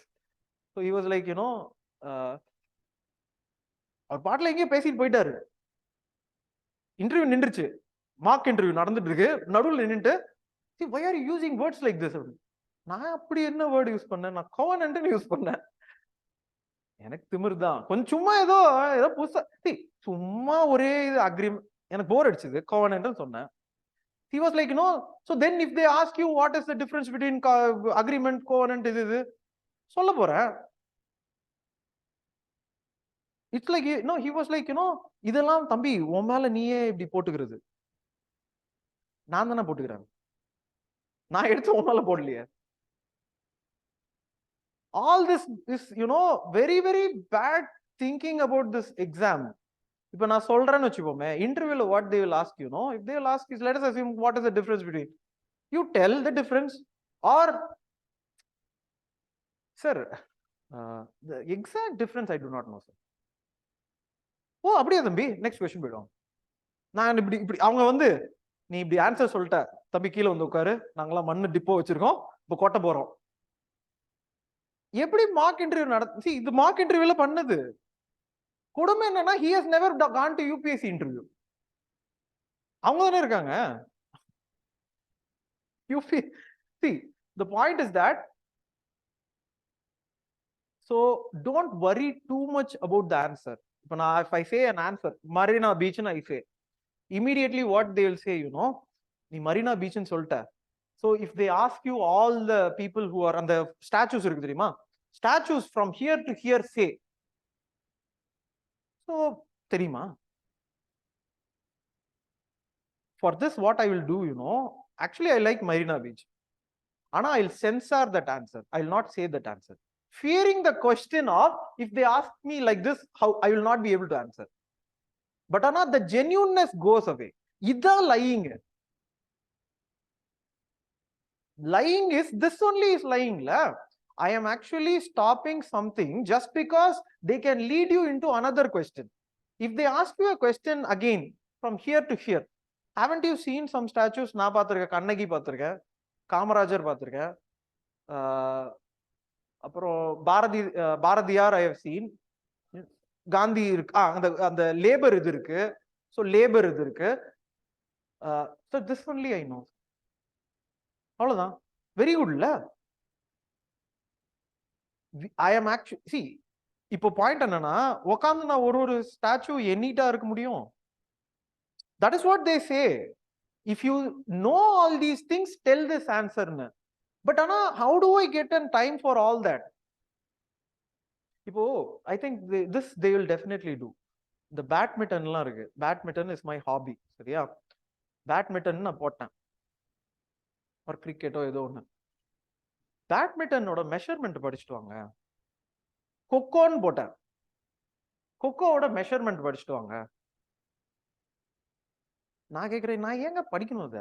So he was like அவர் பாட்டுல எங்கேயும் பேசிட்டு போயிட்டாரு. இன்டர்வியூ நின்றுச்சு, மார்க் இன்டர்வியூ நடந்துட்டு இருக்கு, நடுவில் நின்றுட்டு, see why are you using words like this? நான் அப்படி என்ன வேர்டு யூஸ் பண்ணேன்? நான் covenant யூஸ் பண்ணேன். எனக்கு திமிரு தான் கொஞ்சம். சும்மா ஏதோ புதுசா சும்மா ஒரே இது அக்ரிமெண்ட், எனக்கு போர் அடிச்சது, covenant சொன்னேன். he was like so then if they ask you what is the difference between agreement, covenant, இது சொல்ல போறேன். It's like he was like இதெல்லாம் தம்பி உன் மேல நீயே இப்படி போட்டுக்கிறது, நான் தானே போட்டுக்கிறேன், நான் எடுத்து உன் மேல போடலையே. All this is very very bad thinking about this exam. இப்ப நான் சொல்றேன்னு வச்சுக்கோமே, இன்டர்வியூல what they will ask, if they will ask is, let us assume what is the difference between, you tell the difference, or sir the exact difference I do not know sir. ஓ அப்படியே தம்பி, next question போயிடும். நான் இப்படி அவங்க வந்து, நீ இப்படி answer சொல்லிட்ட தம்பி, கீழே வந்து உட்காரு, நாங்களாம் மண்ணு டிப்போ வச்சிருக்கோம், இப்போ கொட்ட போறோம். எப்படி மார்க் இன்டர்வியூ நடத்தி, இது மார்க் இன்டர்வியூல பண்ணது. கொடுமை என்னன்னா, he has never gone to UPSC interview. அவங்க தானே இருக்காங்க. See, the point is that, so don't worry too much about the answer. If I say an answer, Marina Beach, I say, immediately what they will say, நீ Marina Beach ன்னு சொல்லிட்ட. So if they ask you all the people who are on the statues இருக்கு தெரியுமா, statues from here to here say, so தெரியுமா, for this what I will do, actually I like Marina Beach, ஆனா I'll censor that answer, I will not say that answer, fearing the question of, if they ask me like this, how I will not be able to answer. But ana the genuineness goes away. Idha lying. Lying is, this only is lying la. I am actually stopping something just because they can lead you into another question. If they ask you a question again from here to here, haven't you seen some statues? Na paathirukka, Kannagi paathirukka, Kamarajar paathirukka, அப்புறம் Bharathiyar I have seen, Gandhi இருக்கு, அந்த labour இது இருக்கு, so labour இது இருக்கு, so this only I know. அவ்வளவுதான். Very குட்ல. I am actually, see, இப்போ பாயிண்ட் என்னன்னா, உட்காந்து நான் ஒரு ஸ்டாச்சு எண்ணிட்டா இருக்க முடியும்? That is what they say. If you know all these things, tell this answer. But Anna, how do I get in time for all that? Ipo, I think they will definitely do. The badminton la irukku. Badminton is my hobby. சரியா? Badminton na போட்டேன். or cricket ஏதோ ஒண்ணு. Badminton ஓட measurement படிச்சிட்டு வாங்க. கொக்கோன்னு போட்டேன். கொக்கோவோட measurement படிச்சிட்டு வாங்க. நான் கேக்குறேன், நான் ஏங்க படிக்கணும் அத?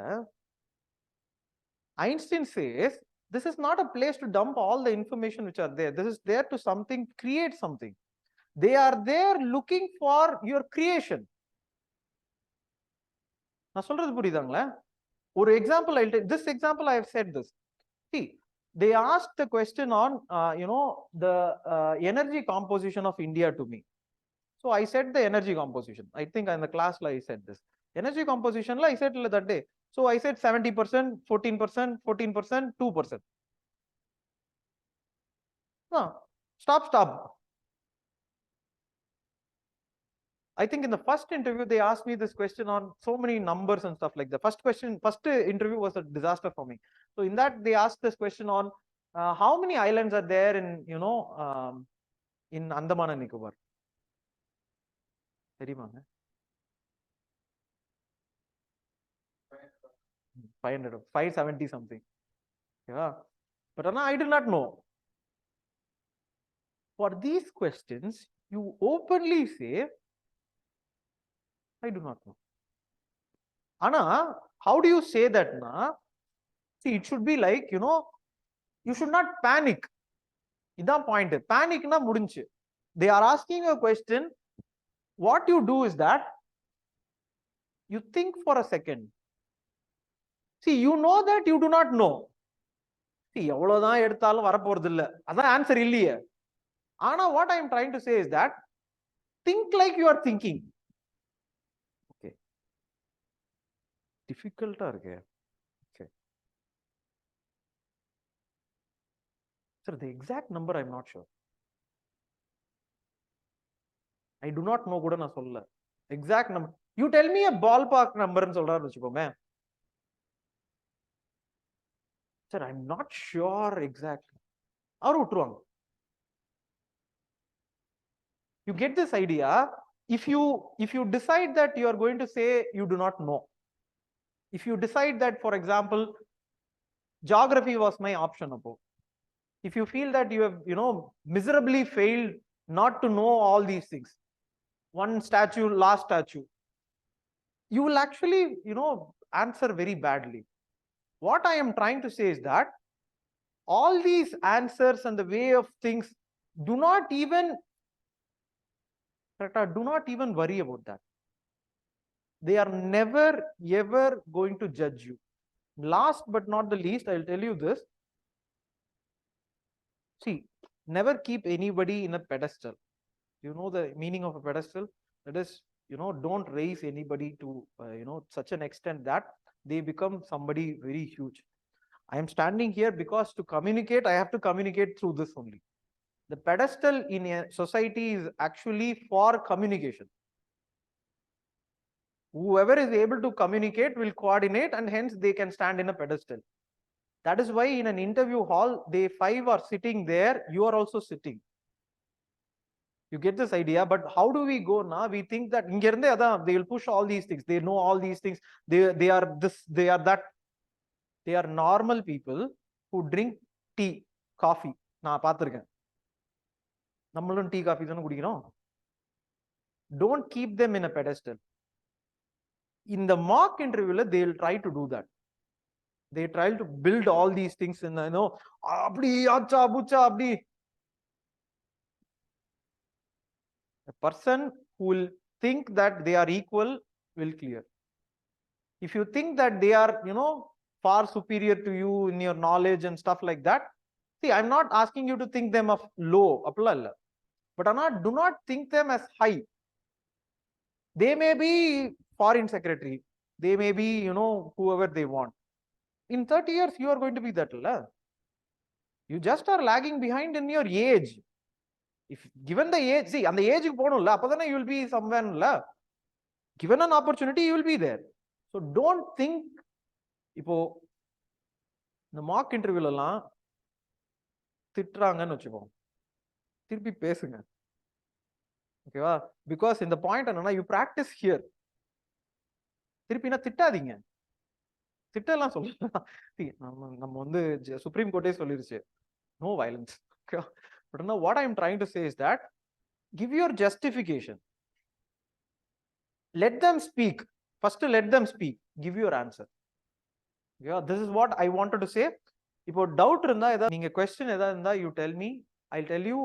Einstein says, this is not a place to dump all the information which are there. This is there to something, create something. They are there looking for your creation. நான் சொல்றது புரியுதாங்களா? ஒரு example, this example I have said this. See, they asked the question on, the energy composition of India to me. So I said the energy composition. I think in the class I said this. Energy composition I said that day. So I said 70%, 14%, 14%, 2%. No, stop. I think in the first interview, they asked me this question on so many numbers and stuff like that. First interview was a disaster for me. So in that, they asked this question on how many islands are there in, in Andaman and Nicobar. 500, 570 something. Yeah. But Anna, I did not know. For these questions, you openly say, I do not know. Anna, how do you say that? Na? See, it should be like, you should not panic. Idan point. Panic na mudinchu. They are asking you a question. What you do is that you think for a second. See, you know that you do not know. See, எவ்வளவுதான் எடுத்தாலும் வரப்போறது இல்ல. அதான் answer இல்லையே. ஆனா what I am trying to say is that think like you are thinking. Okay. Difficult இருக்கு. Okay. Sir, the exact number I am not sure. I do not know கூட நான் சொல்லல. Exact number. You tell me a ballpark number ன்னு சொல்றாருன்னு வெச்சுக்கோமே. Sir, I'm not sure exactly. அவரு விட்டுருவாங்க. You get this idea? If you decide that you are going to say you do not know, if you decide that, for example, geography was my option above, if you feel that you have, miserably failed not to know all these things, one statue, last statue, you will actually, answer very badly. What I am trying to say is that all these answers and the way of things, do not even worry about that. They are never ever going to judge you. Last but not the least, I'll tell you this. See, never keep anybody in a pedestal. You know the meaning of a pedestal? That is, don't raise anybody to, such an extent that they become somebody very huge. I am standing here because to communicate, I have to communicate through this only. The pedestal in a society is actually for communication. Whoever is able to communicate will coordinate, and hence they can stand in a pedestal. That is why in an interview hall, they 5 are sitting there, you are also sitting. You get this idea? But how do we go now? We think that they will push all these things. They know all these things. They are this, they are that. They are normal people who drink tea, coffee. Na paathirken. Nammalum tea, coffee thana kudikirom. Don't keep them in a pedestal. In the mock interview, they will try to do that. They try to build all these things in, abdi, acha, bucha, abdi. A person who will think that they are equal will clear. If you think that they are, far superior to you in your knowledge and stuff like that, see, I'm not asking you to think them of low, but do not think them as high. They may be foreign secretary. They may be, whoever they want. In 30 years, you are going to be that. You just are lagging behind in your age. If given the age, see, and the age you will be somewhere. Given an opportunity, you will be there. So don't think, இப்போ இந்த mark இன்டர்வியூல எல்லாம் திட்டுறாங்கன்னு வச்சுக்கோங்க, திருப்பி பேசுங்க. ஓகேவா? Because இந்த point என்னன்னா, யூ பிராக்டிஸ் ஹியர். திருப்பினா திட்டாதீங்க. திட்டெல்லாம் சொல்லலாம். நம்ம வந்து சுப்ரீம் கோர்ட்டே சொல்லிருச்சு, no violence. But now what I am trying to say is that give your justification. Let them speak. First let them speak. Give your answer. Yeah, this is what I wanted to say. இப்போ doubt இருந்தா ஏதாவது நீங்க question ஏதாவது இருந்தா you tell me. I'll tell you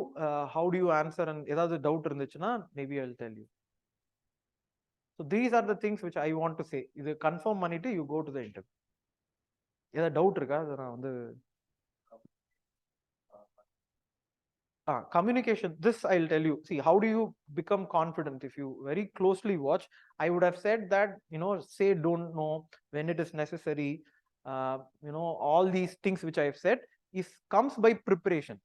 how do you answer, and ஏதாவது doubt இருந்துச்சுன்னா maybe I'll tell you. So these are the things which I want to say. இது confirm பண்ணிட்டு you go to the interview. ஏதாவது doubt இருக்கா? நான் வந்து communication, this I'll tell you. See, how do you become confident? If you very closely watch, I would have said that, say don't know when it is necessary. All these things which I have said comes by preparation.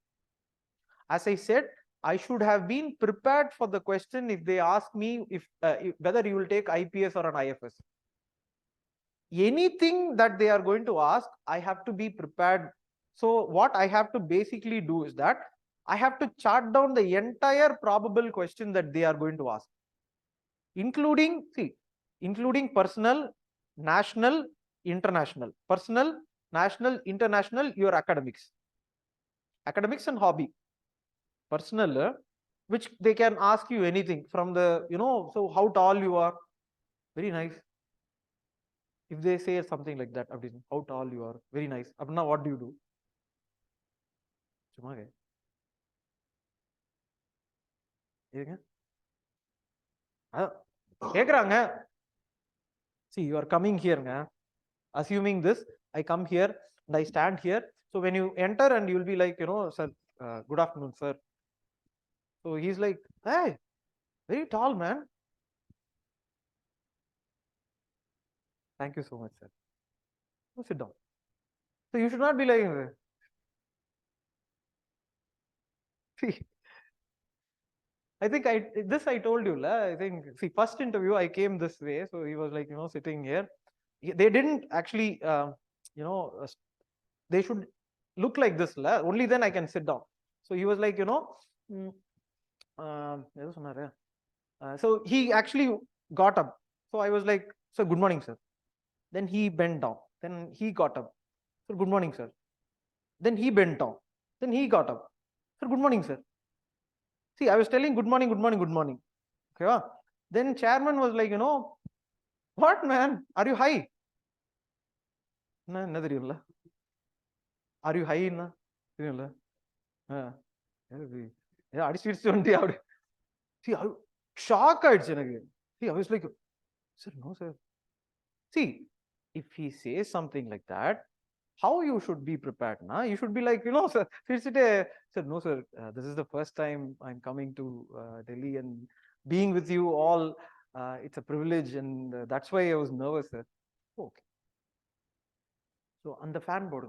As I said, I should have been prepared for the question if they ask me if whether you will take IPS or an IFS. Anything that they are going to ask, I have to be prepared. So what I have to basically do is that I have to chart down the entire probable question that they are going to ask, including personal, national, international. Personal, national, international, your academics and hobby. Personal, which they can ask you anything from the, so how tall you are, very nice. If they say something like that, how tall you are, very nice. Now what do you do? See, you are coming here, assuming this, I come here and I stand here. So when you enter and you'll be like, sir, good afternoon, sir. So he's like, hey, very tall man. Thank you so much, sir. So sit down. So you should not be like, see, I think I told you, I think, see, first interview I came this way. So he was like, sitting here. They didn't actually, they should look like this. Only then I can sit down. So he was like, so he actually got up. So I was like, sir, good morning, sir. Then he bent down. Then he got up. Sir, good morning, sir. Then he bent down. Then he got up. Sir, good morning, sir. See, I was telling good morning, good morning, good morning. Okay. Then chairman was like, what, man? Are you high? Are you high? See, shock. See, I was like, sir, no, sir. See, if he says something like that, how you should be prepared? You should be like, sir, sir, no, sir, this is the first time I'm coming to Delhi and being with you all. It's a privilege, and that's why I was nervous, sir. Okay. So on the fan board,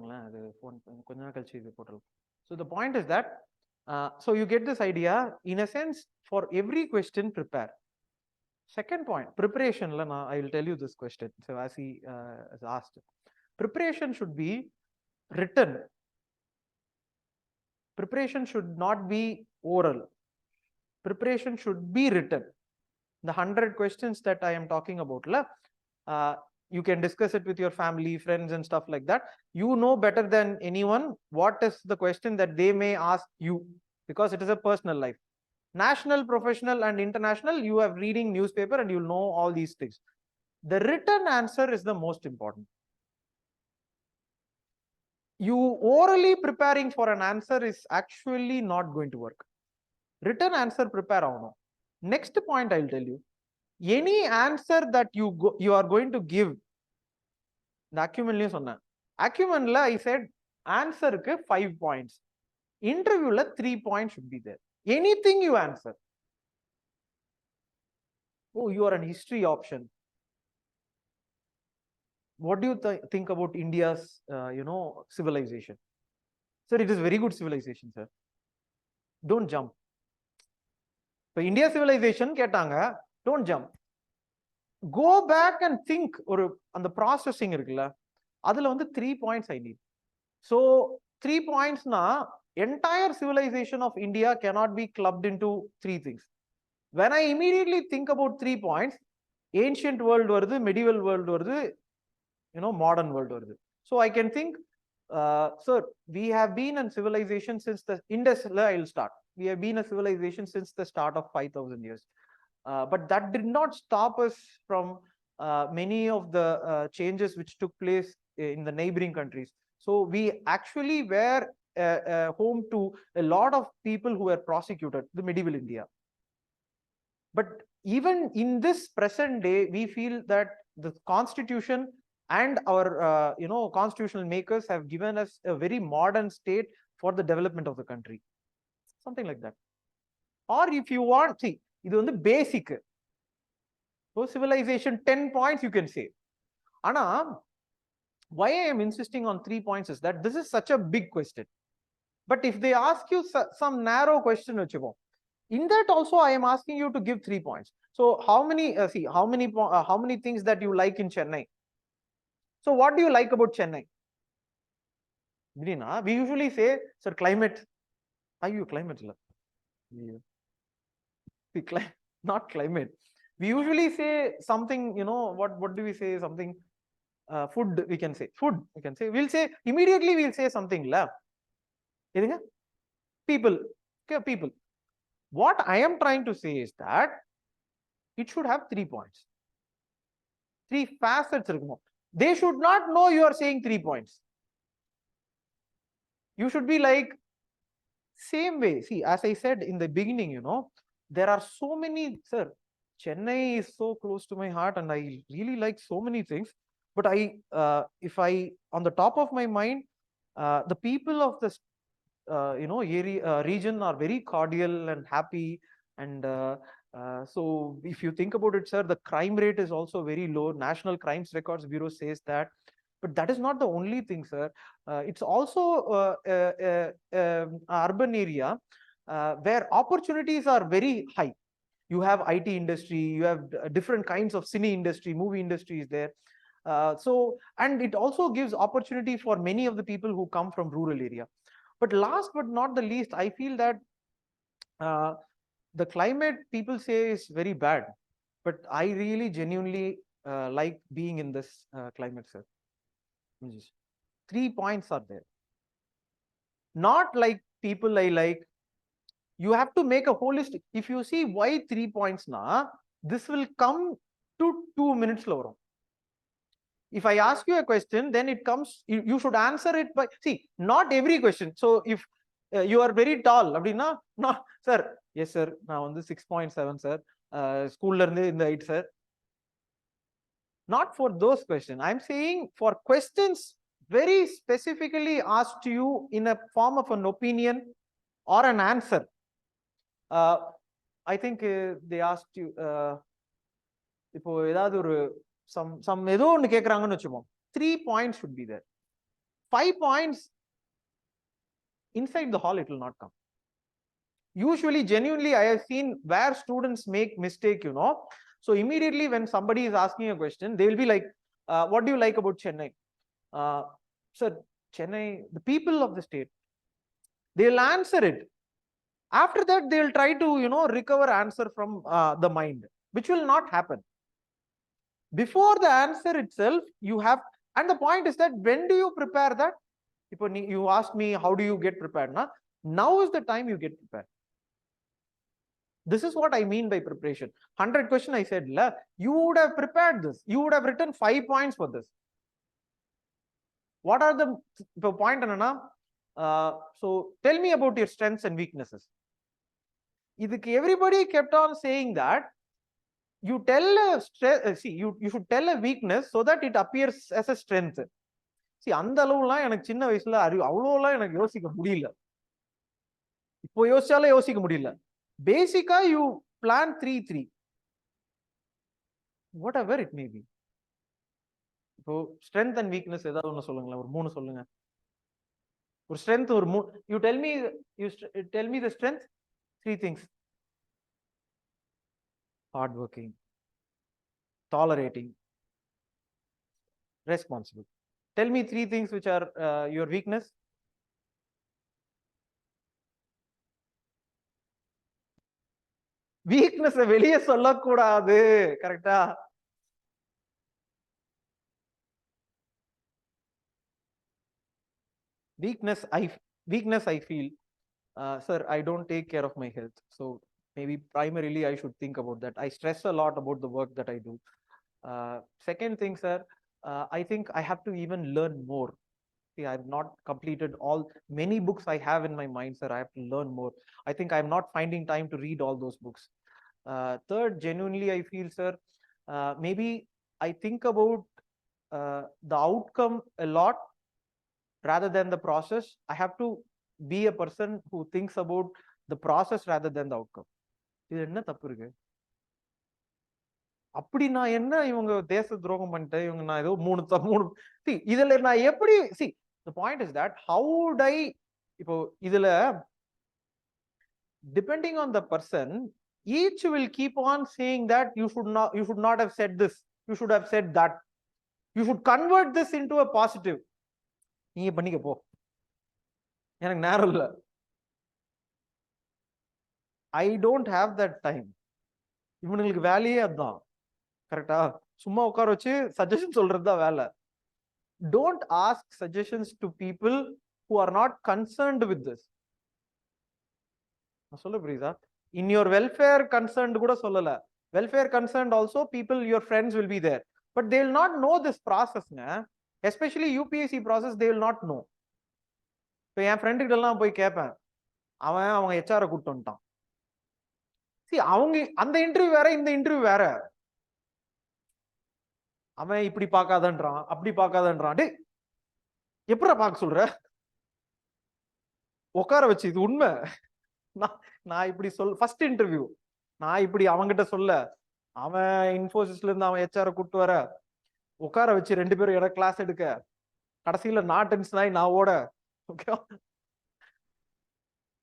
so the point is that, so you get this idea. In a sense, for every question, prepare. Second point, preparation. I will tell you this question. So as he has asked, preparation should be written. Preparation should not be oral. Preparation should be written. The 100 questions that I am talking about, you can discuss it with your family, friends, and stuff like that. You know better than anyone what is the question that they may ask you, because it is a personal life. National, professional, and international, you are reading newspaper and you'll know all these things. The written answer is the most important. you orally preparing for an answer is actually not going to work. Written answer prepare avano. Next point I'll tell you. Any answer that you are going to give, the acumen sonna. Acumen la I said answer ku 5 points. Interview la 3 points should be there. Anything you answer. Oh, you are an history option. What do you think about India's, civilization? Sir, it is very good civilization, sir. Don't jump. So India civilization ketanga, don't jump. Go back and think on the processing irukla. Adula vandu 3 points I need. So 3 points na entire civilization of India cannot be clubbed into 3 things. When I immediately think about 3 points, ancient world varudhu, medieval world varudhu, modern world varudhu. So I can think, sir, we have been in civilization since the Indus. I will start. We have been a civilization since the start of 5,000 years. But that did not stop us from many of the changes which took place in the neighboring countries. So we actually were home to a lot of people who were prosecuted, the medieval India. But even in this present day, we feel that the constitution and our constitutional makers have given us a very modern state for the development of the country. Something like that. Or if you want, see, இது வந்து basic. So civilization 10 points you can say. Ana, why I am insisting on 3 points is that this is such a big question. But if they ask you some narrow question, in that also I am asking you to give 3 points. So how many things that you like in Chennai? So what do you like about Chennai? We usually say, sir, climate. Are you climate? Not climate. We usually say something, what do we say? Something, food, we can say. Food, we can say. Immediately we'll say something. People. Okay, people. What I am trying to say is that it should have 3 points. 3 facets. They should not know you are saying 3 points. You should be like, same way. See, as I said in the beginning, there are so many, sir, Chennai is so close to my heart and I really like so many things. But if I, on the top of my mind, the people of this, region are very cordial and happy. And so if you think about it, sir, the crime rate is also very low. National Crimes Records Bureau says that. But that is not the only thing, sir. It's also urban area where opportunities are very high. You have IT industry, you have different kinds of cine industry, movie industry is there. And it also gives opportunity for many of the people who come from rural area. But last but not the least, I feel that the climate people say is very bad. But I really genuinely like being in this climate, sir. 3 points are there. Not like people I like. You have to make a holistic. If you see why 3 points na, this will come to 2 minutes lower. If I ask you a question, then it comes, you should answer it by, see, not every question. So if you are very tall, abdina, no, sir, yes, sir, now on the 6.7, sir, school learn in the 8, sir. Not for those questions. I'm saying for questions very specifically asked to you in a form of an opinion or an answer. I think they asked you, இப்போ ஏதாவது ஒரு some ஏதோ ஒன்று கேட்குறாங்கன்னு வச்சுப்போம். 3 points should be there. 5 points inside the hall, it will not come. Usually, genuinely, I have seen where students make mistake, So immediately when somebody is asking a question, they will be like, what do you like about Chennai? Sir, Chennai, the people of the state, they will answer it. After that, they will try to, recover answer from the mind, which will not happen. Before the answer itself, you have, and the point is that when do you prepare that? If you ask me, how do you get prepared? Now is the time you get prepared. This is what I mean by preparation. 100 question I said, you would have prepared this. You would have written 5 points for this. What are the point என்னன்னா so tell me about your strengths and weaknesses. இதுக்கு everybody kept on saying that you tell you should tell a weakness so that it appears as a strength. See, அந்த அளவுலாம் எனக்கு சின்ன வயசுல அவ்வளோலாம் எனக்கு யோசிக்க முடியல. இப்போ யோசிச்சாலே யோசிக்க முடியல. பேசிக்கா you plan 3-3 whatever it may be. இப்போ ஸ்ட்ரென்த் அண்ட் வீக்னஸ் ஏதாவது ஒன்று சொல்லுங்களேன், ஒரு 3 சொல்லுங்க. ஒரு ஸ்ட்ரென்த் ஒரு you tell me the strength, 3 things. Hard working, tolerating, responsible. Tell me 3 things which are your weakness. Weakness வெளியே சொல்லக்கூடாது, கரெக்டா? Weakness I feel, sir, I don't take care of my health, so maybe primarily I should think about that. I stress a lot about the work that I do. Second thing, sir, I think I have to even learn more. See, I've not completed many books I have in my mind, sir. I have to learn more. I think I'm not finding time to read all those books. Third, genuinely I feel, sir, maybe I think about the outcome a lot rather than the process. I have to be a person who thinks about the process rather than the outcome. இது என்ன தப்பு இருக்கு? அப்படி நான் என்ன இவங்க தேச துரோகம் பண்ணிட்டேன், இவங்க நான் ஏதோ 3 see இதுல நான் எப்படி see the point is that how would I, இப்போ இதுல depending on the person, each will keep on saying that you should not have said this, you should have said that, you should convert this into a positive. நீங்க பண்ணிக்க போ, எனக்கு நேரம் இல்ல, I don't have that time. இவனுங்களுக்கு வேலையே அதுதான், கரெக்டா? சும்மா உட்கார வச்சு சஜஷன் சொல்றது தான் வேலை. Don't ask suggestions to people who are not concerned with this. நான் சொல்ல புரியுதா? In your welfare concerned கூட சொல்லல. Welfare concerned also people, your friends will be there, but they will not know this process. Especially UPSC process, they will not know. இப்போ என் friend கிட்ட எல்லாம் போய் கேட்பேன், அவங்க HR கூப்பிட்டு வந்துட்டான். See, அவங்க அந்த இன்டர்வியூ வேற, இந்த இன்டர்வியூ வேற. அவன் இப்படி பார்க்காதன்றான், அப்படி பார்க்காதன்றான். டே, எப்படா பார்க்க சொல்ற? உட்கார வச்சு, இது உண்மை. நான் இப்படி ஃபர்ஸ்ட் இன்டர்வியூ நான் இப்படி அவங்கிட்ட சொல்ல, அவன் இன்ஃபோசிஸ்ல இருந்து அவன் HR கூப்பிட்டு வர, உட்கார வச்சு 2 பேரும் எனக்கு கிளாஸ் எடுக்க, கடைசியில நான் டென்ஷன் ஆகி நான் ஓட. Okay,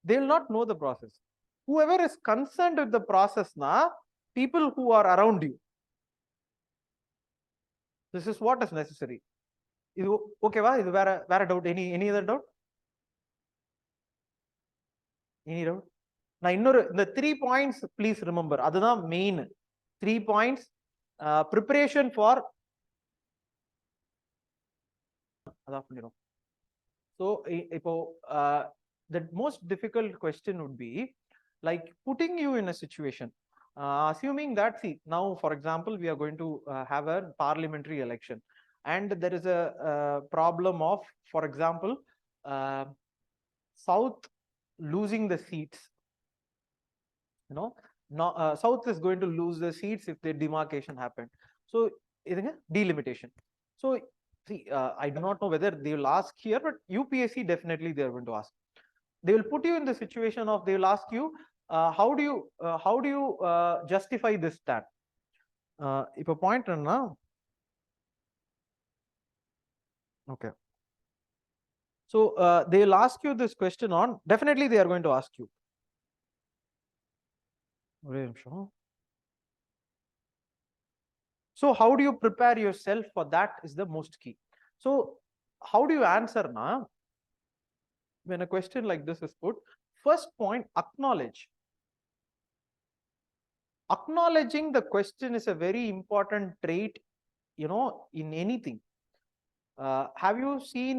they will not know the process. Whoever is concerned with the process, people who are around you, this is what is necessary. இது ஓகேவா? இது வேற doubt? Any other doubt? Any doubt? நான் இன்னொரு இந்த 3 பாயிண்ட்ஸ் ப்ளீஸ் ரிமெம்பர், அதுதான் main 3 points. Preparation for அதான் பண்ணிடும். ஸோ இப்போ the most difficult question would be like putting you in a situation, assuming that, see, now for example we are going to have a parliamentary election, and there is a problem of, for example, South losing the seats. South is going to lose the seats if the demarcation happened. So delimitation. So see, I do not know whether they will ask here, but UPSC definitely they are going to ask. They will put you in the situation of, they will ask you, how do you justify this stand? If a point na, okay, so they will ask you this question on, definitely they are going to ask you. So how do you prepare yourself for that is the most key. So how do you answer na when a question like this is put? First point, acknowledging the question is a very important trait, in anything. Have you seen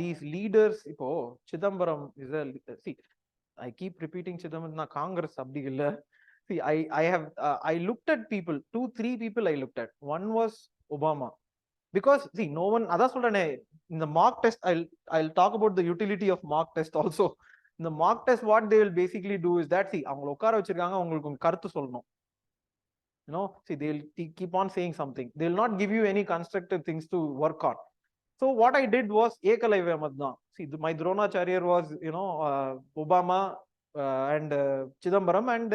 these leaders? Ipo Chidambaram is a, see, I keep repeating Chidambaram na Congress abdi illa. See, I looked at people, 2-3 people I looked at. One was Obama. because see, no one அதான் சொல்றேனே, in the mock test I'll talk about the utility of mock test also. In the mock test what they will basically do is that, see, அவங்களை உட்கார வச்சிருக்காங்க, உங்களுக்கு கருத்து சொல்லணும். See, they'll keep on saying something. They'll not give you any constructive things to work on. So what I did was Ekalaiva Madna. See, my Dronacharya was, Obama and Chidambaram, and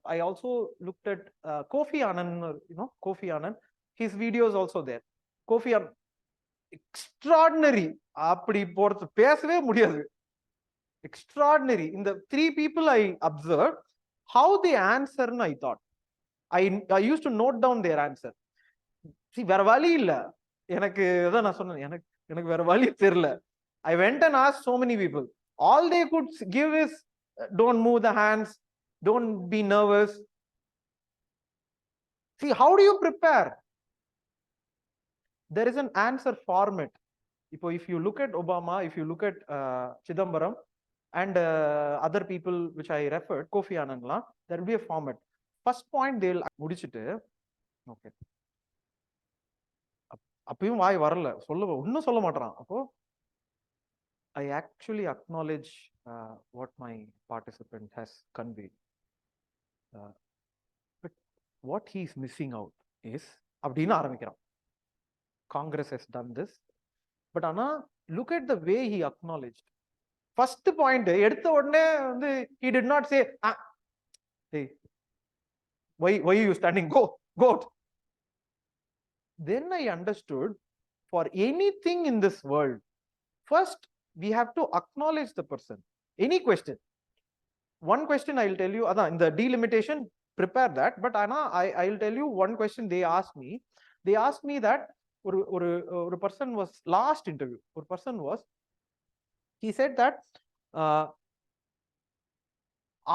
I also looked at Kofi Annan. Kofi Annan. His videos also there. Kofi Annan, extraordinary. அப்படி போறது பேசவே முடியாது. Extraordinary. In the three people I observed, how they answer, I thought. I used to note down their answer. See, வேற வழி இல்ல. எனக்கு அதான் நான் சொன்னேன், எனக்கு வேற வழி தெரியல. I went and asked so many people. All they could give is, don't move the hands, don't be nervous. See, how do you prepare? There is an answer format. If you look at Obama, if you look at Chidambaram and other people which I referred, Kofi Annan, there will be a format. First point they'll முடிச்சிட்டு, okay, அப்பயும் வாய் வரல, ஒன்னும் சொல்ல மாட்டான். அப்போ I actually acknowledge what my participant has conveyed, but what he's missing out is அப்படின்னு ஆரம்பிக்கிறான். Congress has done this, but ஆனா look at the way he acknowledged. First point எடுத்த உடனே வந்து he did not say, hey, why are you standing, go. Then I understood, for anything in this world, first we have to acknowledge the person. Any question, one question I will tell you, in the delimitation, prepare that, but I will tell you one question they asked me that ஒரு person was, last interview, ஒரு person was, he said that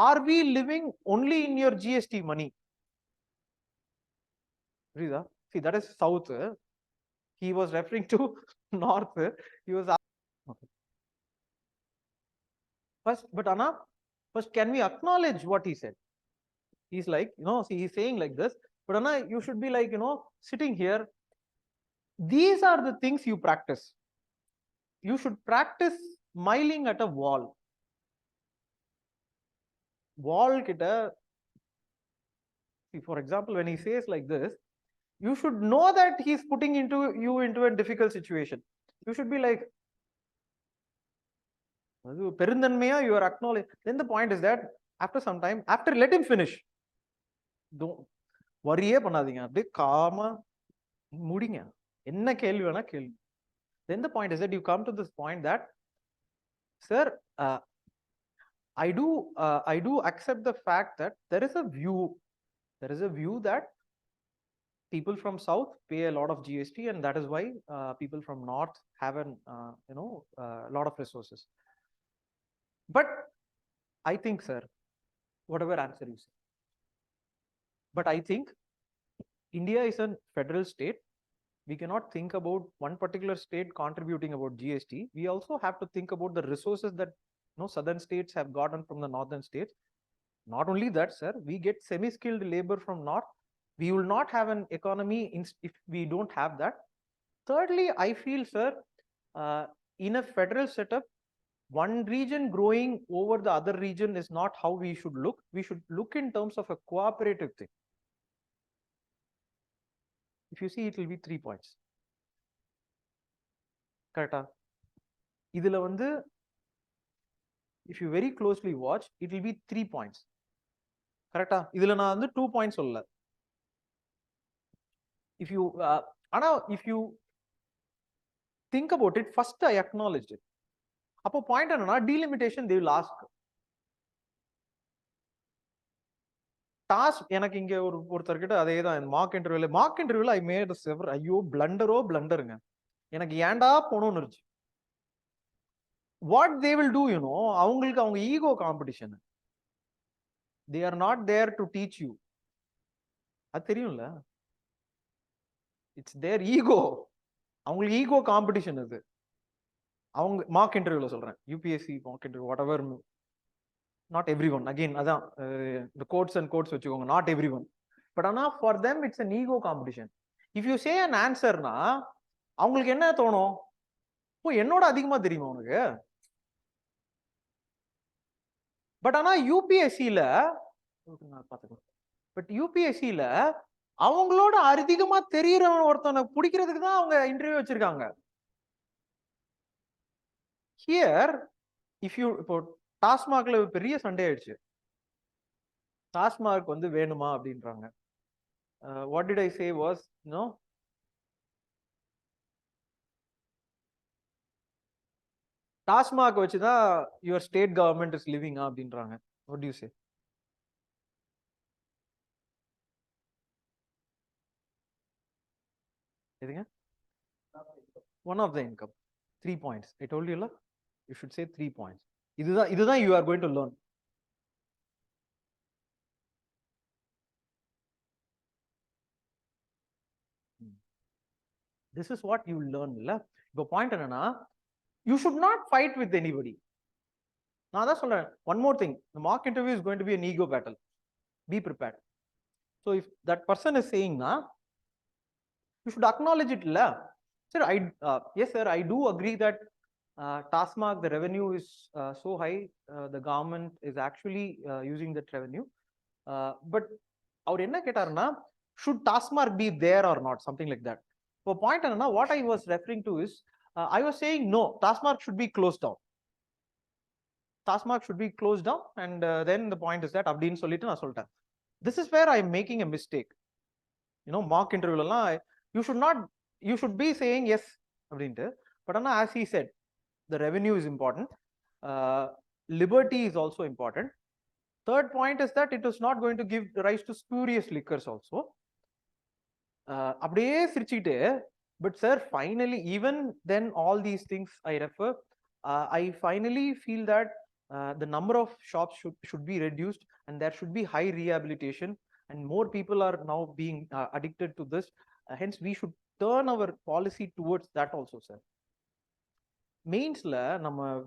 are we living only in your GST money? See, that is south. He was referring to north. He was okay. First can we acknowledge what he said? He's like, see, he's saying like this, but Anna, you should be like, sitting here. These are the things you practice. You should practice smiling at a wall kita. See, for example, when he says like this, you should know that he's putting you into a difficult situation. You should be like, பெருந்தன்மையா you are acknowledged. Then the point is that after some time, let him finish. Don't worryயே பண்ணாதீங்க, அப்படியே gamma முடிங்க, என்ன கேள்வி வேணா கேள்வி. Then the point is that you come to this point that, sir, I do accept the fact that there is a view that people from south pay a lot of GST, and that is why people from north have a lot of resources. But I think, sir, whatever answer you say, but I think India is a federal state. We cannot think about one particular state contributing about GST. We also have to think about the resources that southern states have gotten from the northern states. Not only that, sir, we get semi-skilled labor from north. We will not have an economy if we don't have that. Thirdly, I feel, sir, in a federal setup, one region growing over the other region is not how we should look. We should look in terms of a cooperative thing. If you see, it will be 3 points. Correct? Idhula vandu, if you very closely watch, it will be 3 points. Correct? Idhula na vandu 2 points solla. If you think about it, first I acknowledged it. Appo point enna, delimitation they will ask. Task எனக்கு இங்க ஒருத்தர்கிட்ட அதே தான் mark இன்டர்வியூல I made several, ஐயோ பிளண்டருங்க, எனக்கு ஏன்டா போகணும்னு இருந்துச்சு. What they will do, அவங்களுக்கு அவங்க ego competition. They are not there to teach you. அது தெரியும்ல, it's their ego. அவங்களுக்கு ஈகோ காம்படிஷன் இது. அவங்க மார்க் இன்டர்வியூல சொல்றேன், UPSC mark interview, whatever. Not everyone, again, the quotes and quotes vechukkonga, not everyone, but for them it's an ego competition. If you say an ஆன்சர்னா அவங்களுக்கு என்ன தோணும்? ஓ, என்னோட அதிகமா தெரியுமா உனக்கு? பட் ஆனா யூபிஎஸ்சில பட் யூபிஎஸ்சில அவங்களோட அதிகமா தெரியறவன் ஒருத்தனை பிடிக்கிறதுக்கு தான் அவங்க இன்டர்வியூ வச்சிருக்காங்க. ஹியர் இஃப் யூ இப்போ டாஸ்மாக்ல பெரிய சண்டை ஆயிடுச்சு. டாஸ்மாக் வந்து வேணுமா அப்படின்றாங்க. What did I say was no, TASMAC வச்சுதான் your state government is living அப்படின்றாங்க. What do you say? எதுங்க? One of the income. 3 points. I told you, you should say 3 points. இதுதான் you are going to learn. This is what you will learn. இப்போ point என்னன்னா, you should not fight with anybody. நான் தான் சொல்றேன், one more thing, the mock interview is going to be an ego battle. Be prepared. So if that person is saying na, you should acknowledge it. Sir, yes sir, I do agree that Tasmak, the revenue is so high, the government is actually using that revenue, but அவர் என்ன கேட்டாருன்னா, should Tasmak be there or not, something like that. So point என்னன்னா, what I was referring to is, I was saying no, Tasmak should be closed down. Tasmak should be closed down, and then the point is that அப்படின்னு சொல்லிட்டு நான் சொல்லிட்டேன். This is where I am making a mistake. You know, mock interview எல்லாம் you should be saying yes அப்படின்ட்டு. But as he said, the revenue is important, liberty is also important. Third point is that it is not going to give rise to spurious liquors also. அப்படியே சிரிச்சுக்கிட்டு, but sir, finally, even then all these things I refer, I finally feel that the number of shops should be reduced, and there should be high rehabilitation, and more people are now being addicted to this. Hence, we should turn our policy towards that also, sir. Mainsla,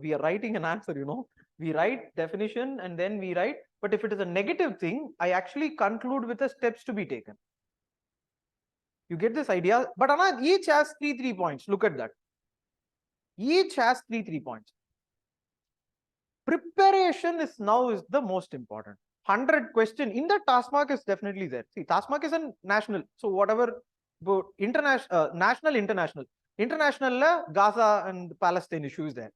we are writing an answer, you know, we write definition and then we write, but if it is a negative thing, I actually conclude with the steps to be taken. You get this idea? But each has 3 points. Look at that. Each has 3 points. Preparation is the most important. 100 question in the Tasmak is definitely there. See, Tasmak is a national, so whatever international, national, international Gaza and Palestine issue is there.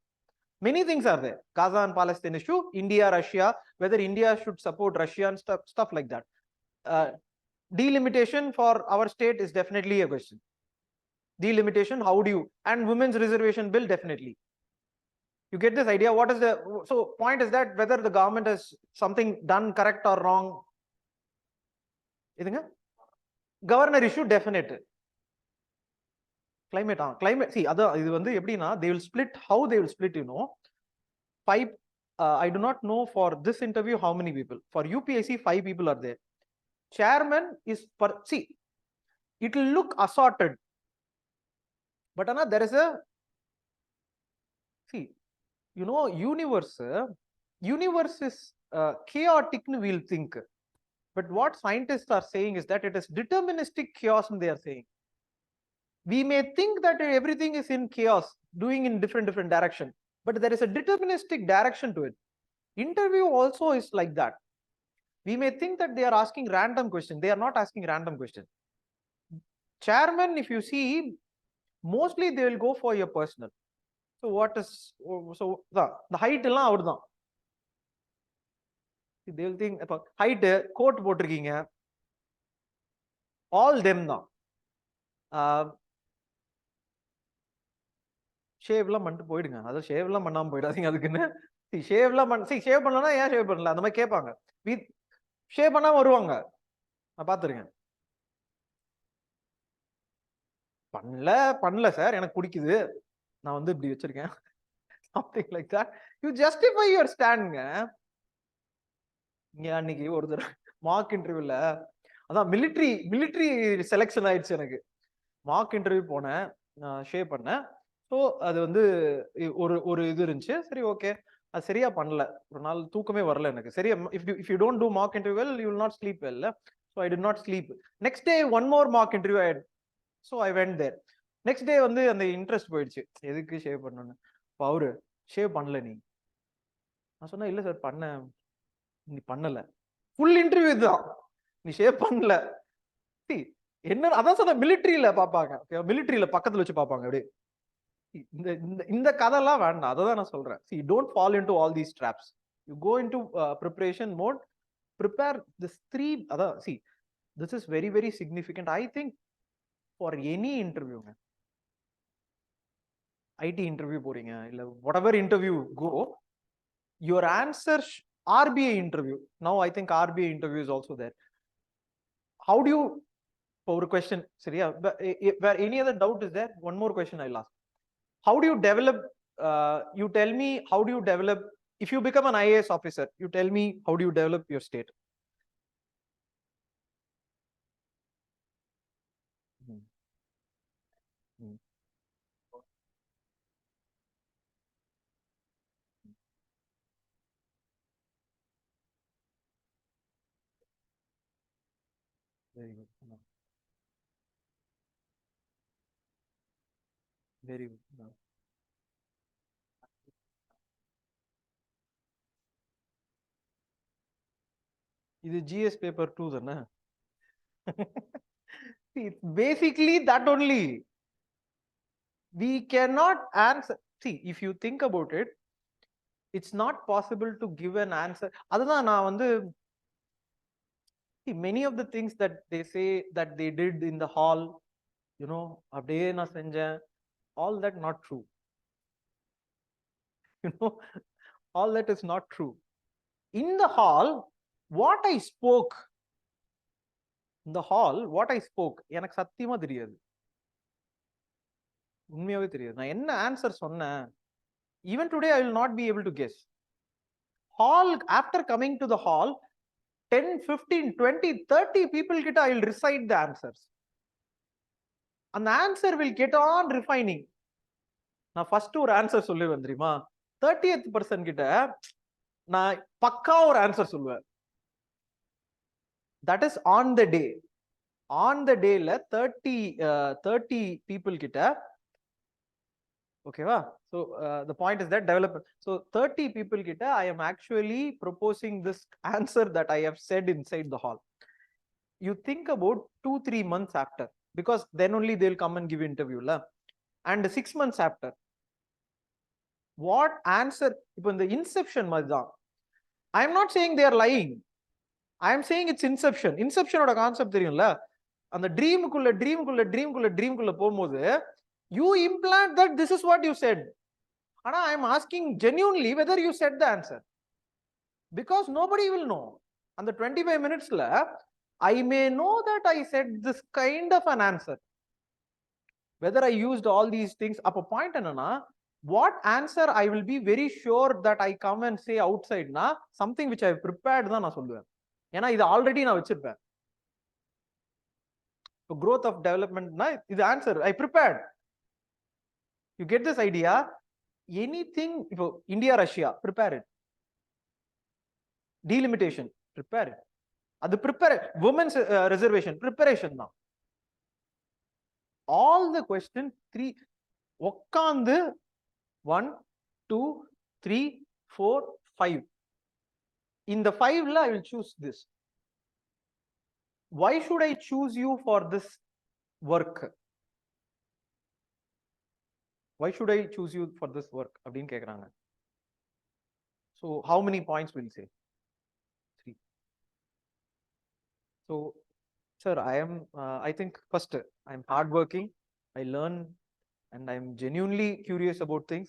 Many things are there. Gaza and Palestine issue, India, Russia, whether India should support Russia and stuff like that. Delimitation for our state is definitely a question. Delimitation, how do you, and women's reservation bill, definitely. You get this idea? What is the, so point is that whether the government has something done correct or wrong. Governor issue, definite. Climate, see, இது வந்து எப்படின்னா, they will split, how they will split, you know, 5, I do not know for this interview how many people. For UPSC, 5 people are there. Chairman is, see, it will look assorted, but there is a, see, you know, universe is chaotic, we'll think, but what scientists are saying is that it is deterministic chaos, and they are saying we may think that everything is in chaos, doing in different direction, but there is a deterministic direction to it. Interview also is like that. We may think that they are asking random question. They are not asking random question. Chairman, if you see, mostly they will go for your personal. So what is, so the height எல்லாம் அவர்தான். They will think height, coat போட்டிருக்கீங்க, all them தான். ஷேவ்லாம் பண்ணிட்டு போயிடுங்க. அதாவது ஷேவ்லாம் பண்ணாம போயிடாதீங்க. அதுக்குன்னு ஷேவ்லாம் ஷேவ் பண்ணலன்னா ஏன் ஷேவ் பண்ணல அந்த மாதிரி கேட்பாங்க. ஷேவ் பண்ணாம வருவாங்க, நான் பார்த்துருக்கேன். பண்ணல சார், எனக்கு பிடிக்குது, நான் வந்து இப்படி வச்சிருக்கேன், something like that. You justify your stand. அன்னைக்கு ஒரு மார்க் இன்டர்வியூல, அதான் மிலிட்ரி செலக்ஷன் ஆயிடுச்சு எனக்கு. மார்க் இன்டர்வியூ போனேன், ஷேவ் பண்ணேன். ஸோ அது வந்து ஒரு இது இருந்துச்சு. சரி, ஓகே, அது சரியா பண்ணல. ஒரு நாள் தூக்கமே வரல எனக்கு. சரியா, if you don't do mark interview well, you will not sleep well. So I did not sleep. Next day one more mark interview. So I went there. Next day வந்து அந்த இன்ட்ரெஸ்ட் போயிடுச்சு, எதுக்கு ஷேவ் பண்ணணும்னு. அவரு shave பண்ணல நீ. நான் சொன்னேன் இல்ல சார் பண்ண, நீ பண்ணல. ஃபுல் இன்டர்வியூ தான், நீ ஷேவ் பண்ணல. என்ன அதான் சொன்ன, மிலிட்டரியில பாப்பாங்க, மிலிட்டரியில பக்கத்துல வச்சு பாப்பாங்க அப்படியே. இந்த இந்த இந்த கதைலாம் வேண்டாம், அதை தான் நான் சொல்றேன். See, don't fall into all these traps. You go into preparation mode, prepare this three. அதான் see, this is very very significant. I think for any interview, IT interview போறீங்க இல்ல whatever interview go, your answer RBI interview. Now I think RBI interview is also there. How do you, for a question, சரியா, where any other doubt is there? One more question I'll ask. How do you develop, you tell me, how do you develop, if you become an IAS officer, you tell me, how do you develop your state? Very good. Very good. இது GS paper 2 தானே? It's basically that only. We cannot answer. See, if you think about it, it's not possible to give an answer. அதுதான் நான் வந்து, many of the things that they say that they did in the hall, you know, அப்படியே நான் செஞ்சேன், all that not true. You know, all that is not true. In the hall, what I spoke, in the hall, what I spoke, எனக்கு சத்தியமா தெரியாது, உண்மையாவே தெரியாது. நான் என்ன ஆன்சர் சொன்னேன், even today I will not be able to guess. Hall, after coming to the hall, 10, 15, 20, 30 people கிட்ட I will recite the answers. And the answer will get on refining. நான் ஃபர்ஸ்ட் ஒரு ஆன்சர் சொல்லுவேன் தெரியுமா, 30th person கிட்ட நான் பக்கா ஒரு answer சொல்லுவேன். That is on the day. On the day ல 30 people கிட்ட, ஓகேவா? So the point is that development. So 30 people கிட்ட I am actually proposing this answer that I have said inside the hall. You think about 2-3 months after, because then only they'll come and give interview la, and 6 months after, what answer, இப்போ இந்த inception மாதிரி தான். I am not saying they are lying, I am saying it's inception. Inception ஓட concept தெரியும்ல, அந்த ட்ரீமுக்குள்ள போகும்போது you implant that this is what you said. ஆனா I am asking genuinely whether you said the answer, because nobody will know. அந்த 25 minutesல I may know that I said this kind of an answer, whether I used all these things. அப்ப point என்னன்னா, what answer I will be very sure that I come and say outside na something which I have prepared தான் நான் சொல்லுவேன். ஏன்னா இது already நான் வச்சிருப்பேன். இப்போ growth of development na இது answer I prepared. You get this idea? Anything, இப்போ India Russia, prepare it. Delimitation, prepare it. அது prepare, women's reservation, preparation தான். All the question 3 உட்கார்ந்து 1, 2, 3, 4, 5. In the 5 la I will choose this. Why should I choose you for this work? Why should I choose you for this work அப்படின்னு கேக்குறாங்க. So how many points will you say? 3. So sir, I think first I am hardworking, I learn, and I am genuinely curious about things.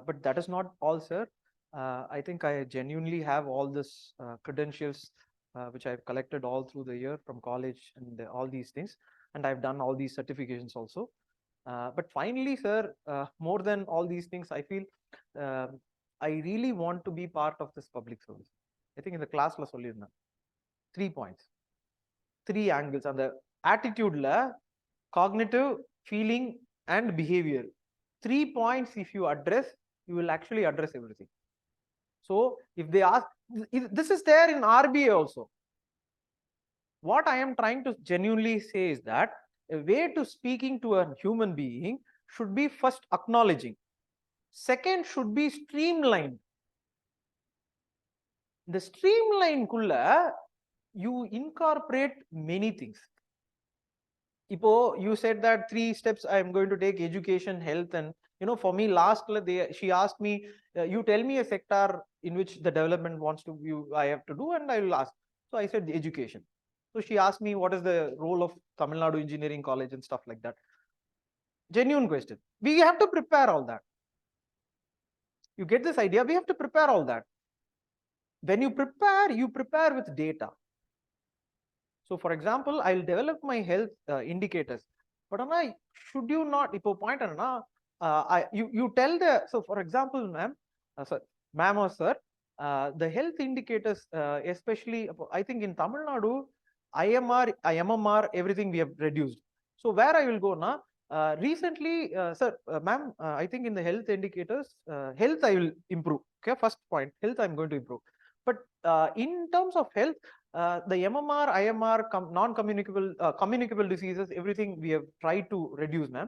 But that is not all, sir. I think I genuinely have all this credentials which I've collected all through the year from college and all these things, and I've done all these certifications also. But finally, sir, more than all these things, I feel I really want to be part of this public service. I think in the class la sollirna 3 points, 3 angles. And the attitude la cognitive, feeling, and behavior, 3 points if you address, you will actually address everything. So if they ask, this is there in RBA also. What I am trying to genuinely say is that a way to speaking to a human being should be first acknowledging. Second should be streamlined. The streamline kulla you incorporate many things. Ipo, you said that 3 steps I am going to take: education, health, and for me last she asked me, you tell me a sector in which the development wants to I have to do, and I will ask. So I said education. So she asked me what is the role of Tamil Nadu Engineering College and stuff like that. Genuine question. We have to prepare all that. You get this idea? We have to prepare all that. When you prepare with data. So for example, I'll develop my health indicators, but should you not, ipo point you tell the, so for example, ma'am or sir, the health indicators, especially I think in Tamil Nadu, MMR, everything we have reduced. So where I will go now, recently, sir, ma'am, I think in the health indicators, health I will improve. Okay, first point, health I'm going to improve. But in terms of health, the MMR, IMR, non-communicable, communicable diseases, everything we have tried to reduce, ma'am.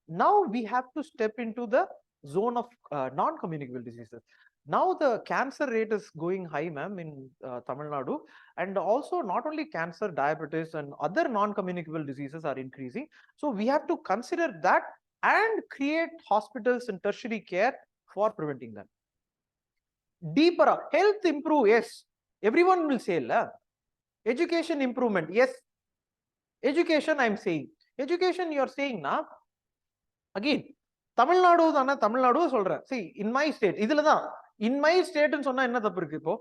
Now we have to step into the zone of non-communicable diseases. Now the cancer rate is going high, ma'am, in Tamil Nadu, and also not only cancer, diabetes, and other non-communicable diseases are increasing. So we have to consider that and create hospitals and tertiary care for preventing that. Deeper health improve, yes, everyone will say la. Education improvement, yes. Education, I'm saying education, you're saying na. Again, Tamil Nadu dana, Tamil Nadu solra. See, in my state, idhula da in my state nu sonna enna thappu irukku ipo?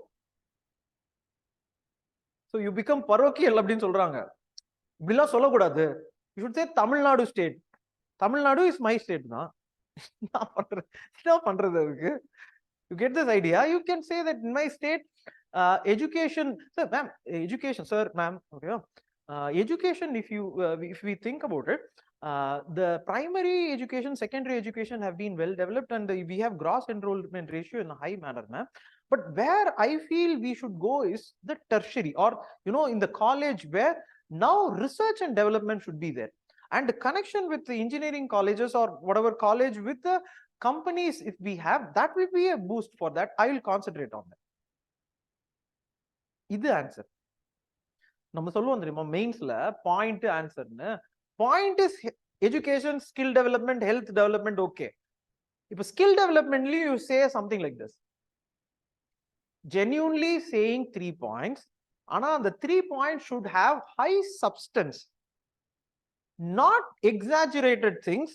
So you become parochial appdin solranga. Ibilla solla kudadu. You should say Tamil Nadu state. Tamil Nadu is my state na. Enna pandrathu adukku? You get this idea? You can say that in my state, education, sir, ma'am, education, sir, ma'am, okay, education, if we think about it, the primary education, secondary education have been well developed, and we have gross enrollment ratio in a high manner, ma'am. But where I feel we should go is the tertiary, or in the college, where now research and development should be there, and the connection with the engineering colleges or whatever college with the companies, if we have, that will be a boost for that. I will concentrate on that. This answer. நம்ம சொல்லுவோம் தெரியுமா மெயின்ஸ்ல point ஆன்சர்னு. Point is education, skill development, health development, okay. இப்போ skill developmently you say something like this, genuinely saying 3 points, ஆனா அந்த 3 points should have high substance, not exaggerated things,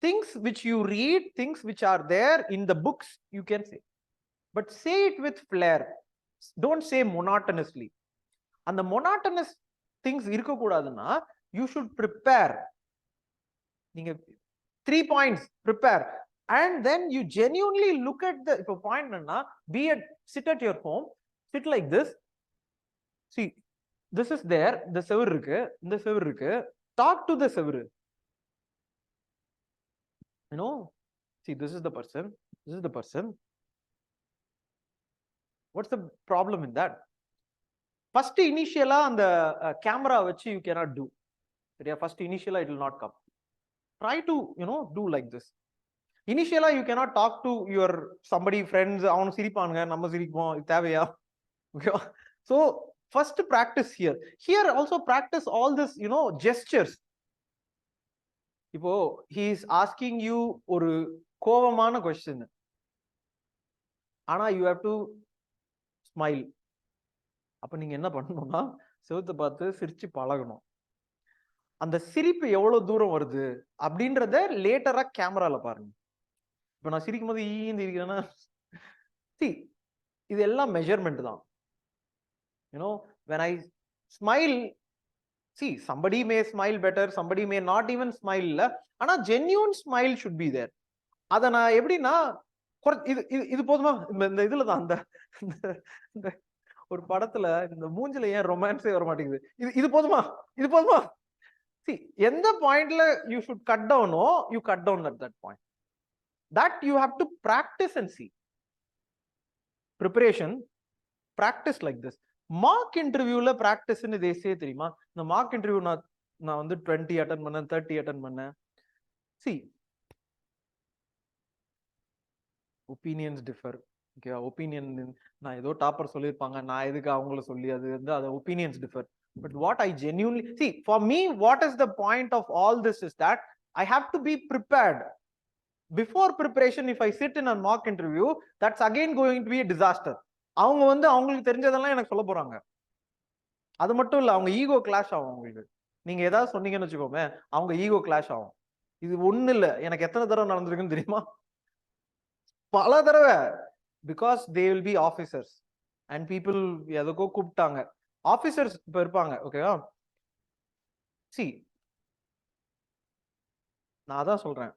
things which you read, things which are there in the books, you can say, but say it with flair. Don't say monotonously. And the monotonous things irukka kodaduna, you should prepare. 3 points, prepare, and then you genuinely look at the point na, sit at your home, sit like this. See, this is there, the sevir irukku, the sevir irukku, talk to the sevir. See, this is the person, this is the person. What's the problem in that? First initially on the camera which you cannot do. First initially it will not come. Try to do like this. Initially you cannot talk to your somebody friends, avanu siripanga namma siripom thevaya. So first practice here also practice all this gestures. Ipo he is asking you oru kovamana question, ana you have to smile. அப்ப நீங்க என்ன பண்ணணும்னா செவுத்த பார்த்து சிரிச்சு பழகணும். அந்த சிரிப்பு எவ்வளவு தூரம் வருது அப்படின்றத லேட்டரா கேமரால பாருங்க. இப்ப நான் சிரிக்கும் போது ஈந்து இருக்கிறேன்னா, இது எல்லாம் மெஷர்மெண்ட் தான். when I smile, see, somebody may smile better, somebody may not even smile, ஆனா genuine smile should be there. அத நான் எப்படின்னா இது போதுமா, இந்த இதுலதான் அந்த ஒரு படத்துல இந்த மூஞ்சில ஏன் ரொமான்ஸே வர மாட்டேங்குது, இது போதுமா, இது போதுமா. See, எந்த பாயிண்ட்ல you should cut down, you cut down at that point. That you have to practice and see. Preparation, practice like this. Mock interviewல practice ன்னு they say தெரியுமா? இந்த mock interview நான் நான் வந்து 20 அட்டன் பண்ணேன், 30 அட்டன் பண்ணேன். C opinions differ. Okay, opinion நான் ஏதோ டாப்பர் சொல்லியிருப்பாங்க, நான் எதுக்கு அவங்கள சொல்லி, அது வந்து அது opinions differ. But what I genuinely see, for me, what is the point of all this is that I have to be prepared. Before preparation, if I sit in a mock interview, that's again going to be a disaster. அவங்க வந்து அவங்களுக்கு தெரிஞ்சதெல்லாம் எனக்கு சொல்ல போறாங்க. அது மட்டும் இல்ல, அவங்க ஈகோ கிளாஷ் ஆகும். உங்களுக்கு நீங்க ஏதாவது சொன்னீங்கன்னு வச்சுக்கோமே, அவங்க ஈகோ கிளாஷ் ஆகும். இது ஒண்ணு இல்ல, எனக்கு எத்தனை தடவை நடந்திருக்குன்னு தெரியுமா? பல தடவை. Because they will be officers and people எதுக்கோ கூப்பிட்டாங்க. ஆபீசர்ஸ் இப்ப இருப்பாங்க, ஓகேவா? சி நான் அதான் சொல்றேன்,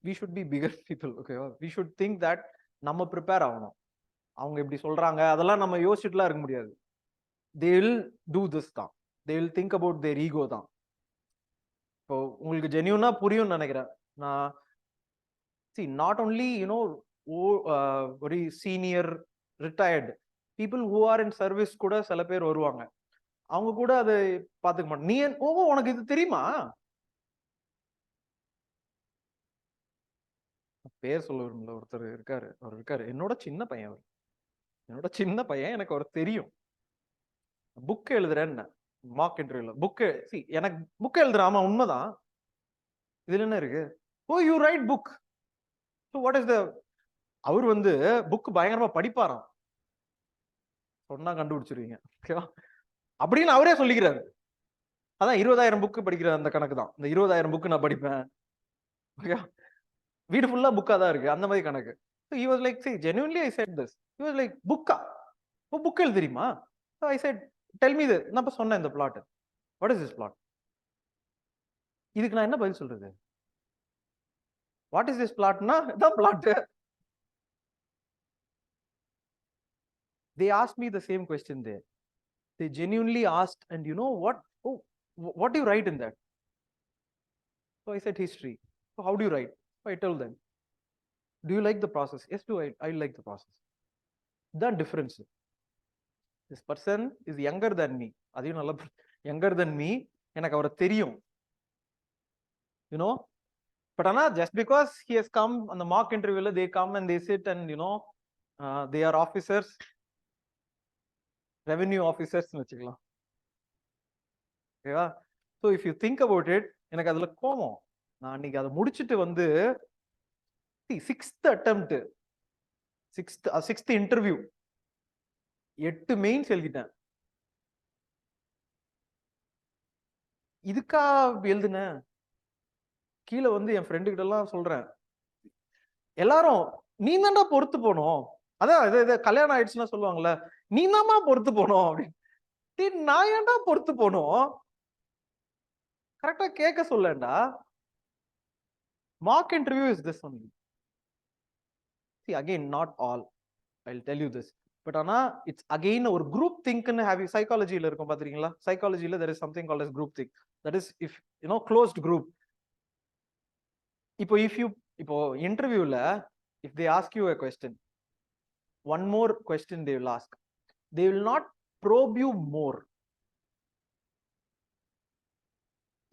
we should be bigger people, ஓகேவா? we should think that நம்ம ப்ரிப்பேர் ஆகணும். அவங்க இப்படி சொல்றாங்க அதெல்லாம் நம்ம யோசிச்சுட்டுலாம் இருக்க முடியாது. they will do this தான், they will think about their ego தான். இப்போ உங்களுக்கு ஜென்யூனா புரியும்னு நினைக்கிறேன். நான் see not only very senior retired people who are in service கூட சில பேர் வருவாங்க, அவங்க கூட அதை பாத்துக்க மாட்டேன். நீ உனக்கு இது தெரியுமா? பேர் சொல்ல விரும்பல, ஒருத்தர் இருக்காரு, அவர் இருக்காரு, என்னோட சின்ன பையன், அவர் என்னோட சின்ன பையன், எனக்கு அவர் தெரியும். புக் எழுதுறேன்னு மார்க் இன்டர்வியூல புக் எனக்கு புக் எழுதுறாமா, உண்மைதான். இதுல என்ன இருக்கு? Oh you write book, so what is the, அவர் வந்து புக் பயங்கரமா படிப்பாராம், சொன்னா கண்டுபிடிச்சிருவீங்க, ஓகேவா? அப்படின்னு அவரே சொல்லிக்கிறாரு. அதான் 20,000 புக்கு படிக்கிற அந்த கணக்கு தான், இந்த 20,000 புக்கு நான் படிப்பேன், ஓகே, வீடு ஃபுல்லா புக்கா தான் இருக்கு, அந்த மாதிரி கணக்கு. So he was like, see, genuinely I said this. He was like, புக்கா? ஓ புக் எழுத தெரியுமா? So I said, tell me this. நான் இப்ப சொன்னேன் இந்த plot. What is this plot? இதுக்கு நான் என்ன பதில் சொல்றது? What is this plot? Na இதான் plot. They asked me the same question there. They genuinely asked, and you know what? Oh, what do you write in that? So I said history. So how do you write? So I told them. Do you like the process? Yes, I like the process. The difference. This person is younger than me. அதையும் நல்லா younger than me. எனக்கு அவரை தெரியும். You know? But Anna, just because he has come on the mock interview, they come and they sit and they are officers, revenue officers வச்சுக்கலாம். ஓகேவா? So if you think about it, எனக்கு அதுல கோபம். நான் அன்னைக்கு அதை முடிச்சுட்டு வந்து சிக்ஸ்த் இன்டர்வியூ 8 மெயின்ஸ் எழுதிட்டேன். இதுக்கா எழுதுன? கீழே வந்து என் ஃப்ரெண்டு கிட்ட எல்லாம் சொல்றேன், எல்லாரும் நீ தான்டா பொறுத்து போனோம், அதான் இது கல்யாணம் ஆயிடுச்சுன்னா சொல்லுவாங்கல்ல, நீ தான்மா பொறுத்து போனோம் அப்படின்னு. நான் ஏன்டா பொறுத்து போனோம்? கரெக்டா கேட்க சொல்லண்டா. Mark interview is this only. See again, not all, I'll tell you this, but ஆனா இட்ஸ் அகெயின் ஒரு குரூப் திங்க்னு ஹேவ் யூ சைக்காலஜில இருக்கும் பாத்தீங்களா? சைக்காலஜில there is something called as group think, that is if closed group. இப்போ இன்டர்வியூல if they ask you a question, one more question they will ask, they will not probe you more.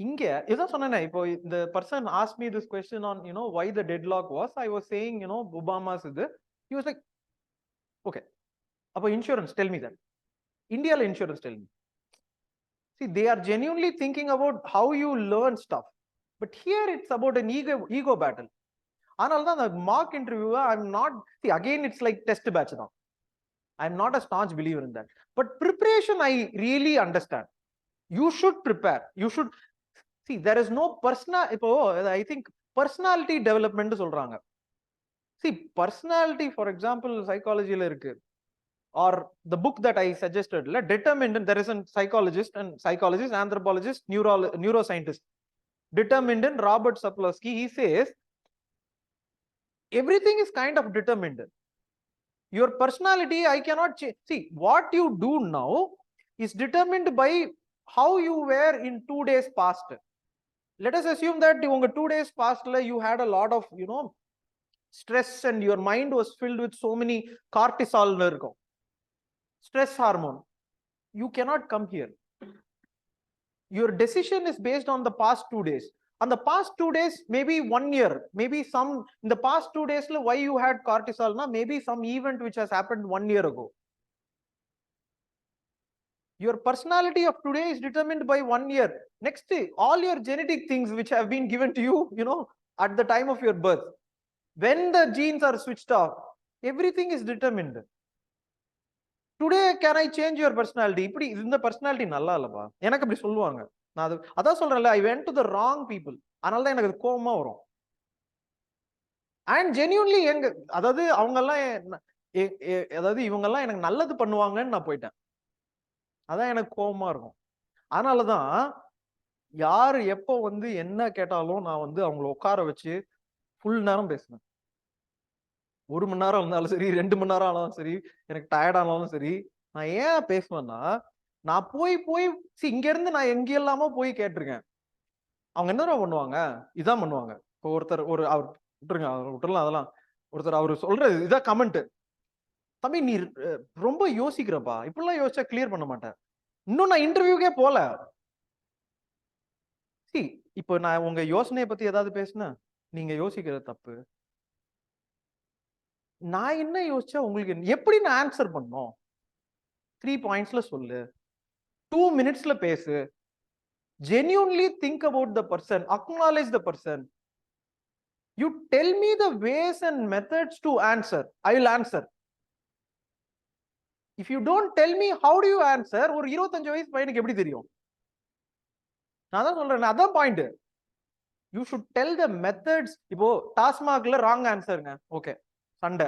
இங்க இதான் சொன்னேனே, இப்போ the person asked me this question on why the deadlock was. I was saying Obama's இது. He was like, okay, அப்போ insurance, tell me that. Indiaல insurance, tell me. See, they are genuinely thinking about how you learn stuff, but here it's about an ego battle. அதனால தான் அந்த mark interview I'm not, see again it's like test batch தான். I'm not a staunch believer in that, but preparation I really understand. You should prepare, you should see, there is no personal, இப்போ I think personality development சொல்றாங்க. See, personality, for example, psychologyல இருக்கு, or the book that I suggested, determined, there is a psychologist, anthropologist, neuroscientist, determined, Robert Sapolsky. He says everything is kind of determined. Your personality I cannot change. See, what you do now is determined by how you were in 2 days past. Let us assume that in 2 days past you had a lot of stress and your mind was filled with so many cortisol, stress hormone. You cannot come here. your decision is based on the past 2 days. And the past 2 days, maybe 1 year, maybe some in the past 2 days why you had cortisol na, maybe some event which has happened 1 year ago. Your personality of today is determined by 1 year. Next, all your genetic things which have been given to you, you know, at the time of your birth, when the genes are switched off, everything is determined. Today can I change your personality? இப்படி இந்த personality நல்லா இல்லப்பா, எனக்கு அப்படி சொல்லுவாங்க. நான் அதான் சொல்றேன்ல, I went to the wrong people. அதனால தான் எனக்கு கோவமா வரும். And genuinely அதாவது அவங்க எல்லாம் அதாவது இவங்க எல்லாம் எனக்கு நல்லது பண்ணுவாங்கன்னு நான் போயிட்டேன். அதான் எனக்கு கோவமா இருக்கும். அதனாலதான் யாரு எப்போ வந்து என்ன கேட்டாலும் நான் வந்து அவங்கள உட்கார வச்சு ஃபுல் நேரம் பேசுவேன். 1 மணி நேரம் இருந்தாலும் சரி, 2 மணி நேரம் ஆனாலும் சரி, எனக்கு டயர்ட் ஆனாலும் சரி, நான் ஏன் பேசுவேன்னா, நான் போய் இங்க இருந்து நான் எங்க எல்லாமோ போய் கேட்டிருக்கேன். அவங்க என்ன பண்ணுவாங்க, இதான் பண்ணுவாங்க. இப்போ ஒருத்தர் அவர் விட்டுறலாம், அதெல்லாம் ஒருத்தர் அவரு சொல்றது இதான் கமெண்ட், தம்பி நீ ரொம்ப யோசிக்கிறப்பா, இப்படிலாம் யோசிச்சா கிளியர் பண்ண மாட்டேன். இன்னும் நான் இன்டர்வியூக்கே போல. இப்போ நான் உங்க யோசனையை பத்தி ஏதாவது பேசினேன், நீங்க யோசிக்கிறது தப்பு. நான் என்ன யோசிச்சா உங்களுக்கு எப்படி நான் ஆன்சர் பண்ணோம்? 3 பாயிண்ட்ஸ்ல சொல்லு, 2 மினிட்ஸ்ல பேசு, genuinely think about the person, acknowledge the person. You tell me the ways and methods to answer, I will answer. If you don't tell me how do you answer, ஒரு 25 வயசு பையனுக்கு எப்படி தெரியும்? நான் தான் சொல்றேன், அதான் point. You should tell the methods. இப்போ டாஸ்மாக்ல ராங் ஆன்சருங்க, ஓகே, சண்டை,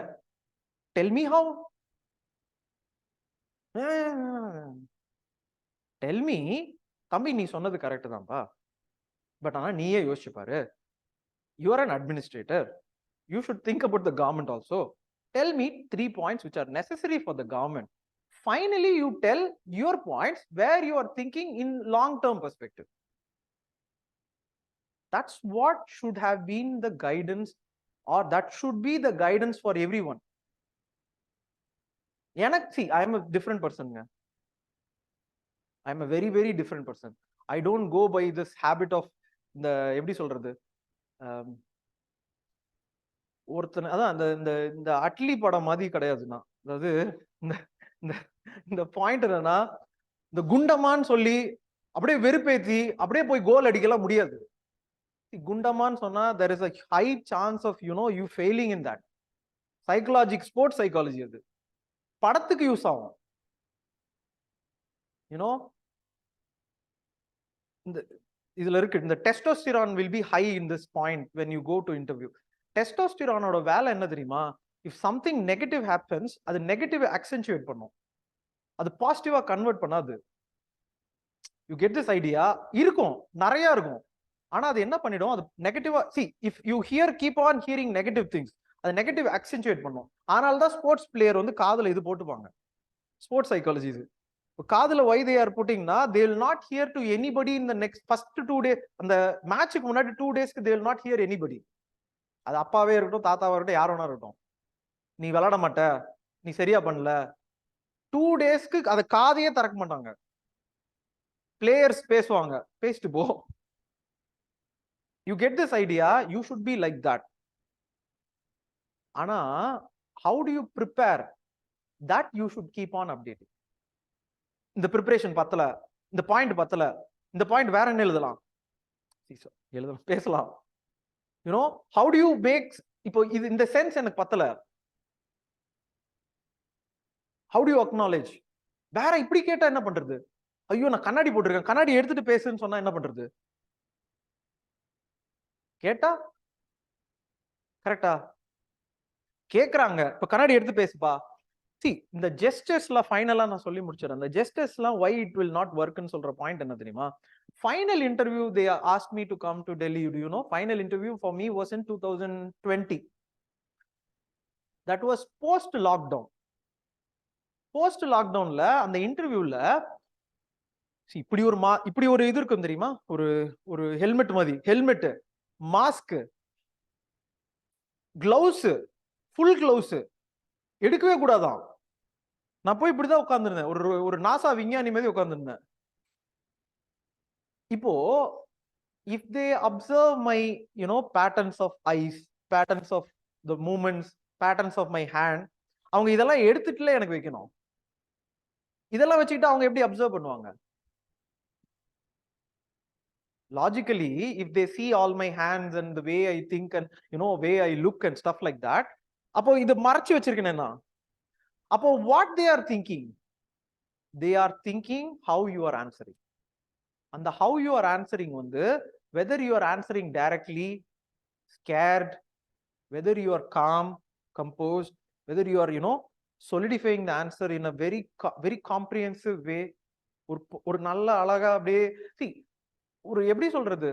tell me how. tell me, தம்பி நீ சொன்னது கரெக்ட் தான்ப்பா, பட் ஆனா நீயே யோசிச்சு பாரு, you are an administrator, you should think about the government also. Tell me 3 points which are necessary for the government. Finally you tell your points where you are thinking in long term perspective. That's what should have been the guidance, or that should be the guidance for everyone. See, I am a different person. I am a very, very different person. I don't go by this habit of the எப்படி சொல்றது, ஒருத்தன் அதான் இந்த அட்லி படம் மாதிரி கிடையாதுன்னா, அதாவது இந்த point என்னன்னா, இந்த குண்டமான்னு சொல்லி அப்படியே வெறுப்பேத்தி அப்படியே போய் கோல் அடிக்கலாம் முடியாது. குண்டமான்னு சொன்னா there is a high chance of you failing in that. Sports psychology அது படத்துக்கு யூஸ் ஆகும். இதுல இருக்கு, இந்த testosterone will be high in this point when you go to interview. testosterone ஓட வேலை என்ன தெரியுமா? if something negative happens, அது நெகட்டிவ் accentuate பண்ணும், அது பாசிட்டிவா கன்வெர்ட் பண்ணாது. you get this idea? இருக்கும், நிறைய இருக்கும், ஆனா அது என்ன பண்ணிடும், அது நெகட்டிவா. see, if you keep on hearing negative things, அது நெகட்டிவ் accentuate பண்ணும். அதனால தான் ஸ்போர்ட்ஸ் பிளேயர் வந்து காதுல இது போட்டுப்பாங்க, ஸ்போர்ட்ஸ் சைக்காலஜி இது. காதுல why they are putting na, they will not hear to anybody in the next first 2 days. அந்த மேட்சுக்கு முன்னாடி 2 டேஸ்க்கு they will not hear anybody. அது அப்பாவே இருக்கட்டும், தாத்தாவா இருக்கட்டும், யார் வேணா இருக்கட்டும், நீ விளையாட மாட்ட, நீ சரியா பண்ணல, 2 டேஸ்க்கு அதை காதையே திறக்க மாட்டாங்க. பிளேயர்ஸ் பேசுவாங்க, பேசிட்டு போ. you get this idea? you should be like that. ஆனா how do you prepare? that you should keep on updating. இந்த ப்ரிப்பரேஷன் பத்தல, இந்த பாயிண்ட் பத்தல, இந்த பாயிண்ட் வேற என்ன எழுதலாம், பேசலாம். how do you make, இப்போ இது இந்த சென்ஸ் எனக்கு பத்தல, how do you acknowledge? வேற இப்படி கேட்டா என்ன பண்றது? ஐயோ நான் கண்ணாடி போட்டிருக்கேன், கண்ணாடி எடுத்துட்டு பேசுன்னு சொன்னா என்ன பண்றது? கேட்டா கரெக்டா கேக்குறாங்க, இப்ப கண்ணாடி எடுத்து பேசுப்பா. இந்த ஜெஸ்டர்ஸ்லாம் ஃபைனலா நான் சொல்லி முடிச்சிடறேன். இந்த ஜெஸ்டர்ஸ்லாம் why it will not work ன்னு சொல்ற பாயிண்ட் என்ன தெரியுமா? Final interview they asked me to come to Delhi. Do you know? Final interview for me was in 2020. That was post lockdown. Post லாக்டவுன்ல அந்த இன்டர்வியூல இப்படி ஒரு இது இருக்கும் தெரியுமா, ஒரு ஹெல்மெட் மாதிரி, helmet, mask, gloves, full gloves எடுக்கவே கூடாதான். நான் போய் இப்படிதான் உட்கார்ந்துருந்தேன், ஒரு நாசா விஞ்ஞானி மாதிரி உட்கார்ந்துருந்தேன். இப்போ if they observe my patterns of eyes, patterns of the movements, patterns of my hand, அவங்க இதெல்லாம் எடுத்துட்டுல எனக்கு வைக்கணும். இதெல்லாம் வச்சுக்கிட்டு அவங்க எப்படி அப்சர்வ் பண்ணுவாங்க? Logically, if they see all my hands and the way I think and way I look and stuff like that, அப்போ இது மறைச்சு வச்சிருக்கேன்னா, அப்போ what they are thinking? They are thinking how you are answering. And the how you are answering வந்து, whether you are answering directly, scared, whether you are calm, composed, whether you are solidifying the answer in a very comprehensive way, ஒரு நல்ல அழகா அப்படியே see ஒரு எப்படி சொல்றது,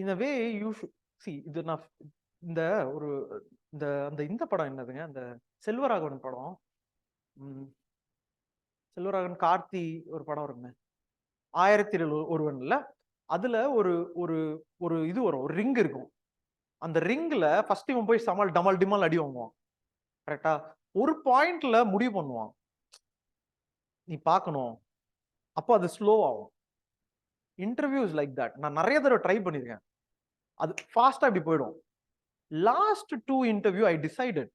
in a way you should see இது நான் இந்த ஒரு இந்த படம் என்னதுங்க, அந்த செல்வராகவன் படம், செல்வராகவன் கார்த்தி ஒரு படம் இருக்குங்க, 1001 அதுல ஒரு ஒரு ஒரு இது வரும், ஒரு ரிங் இருக்கும். அந்த ரிங்ல ஃபர்ஸ்ட் இவன் போய் சமால் டமால் டிமால் அடி வாங்குவான். கரெக்டா? ஒரு பாயிண்ட்ல முடிவு பண்ணுவான், நீ பார்க்கணும், அப்போ அது ஸ்லோ ஆகும். Interviews like that. நான் நிறைய தடவை ட்ரை பண்ணிருக்கேன், அது ஃபாஸ்டா இப்படி போயிடும். Last 2 interview I decided,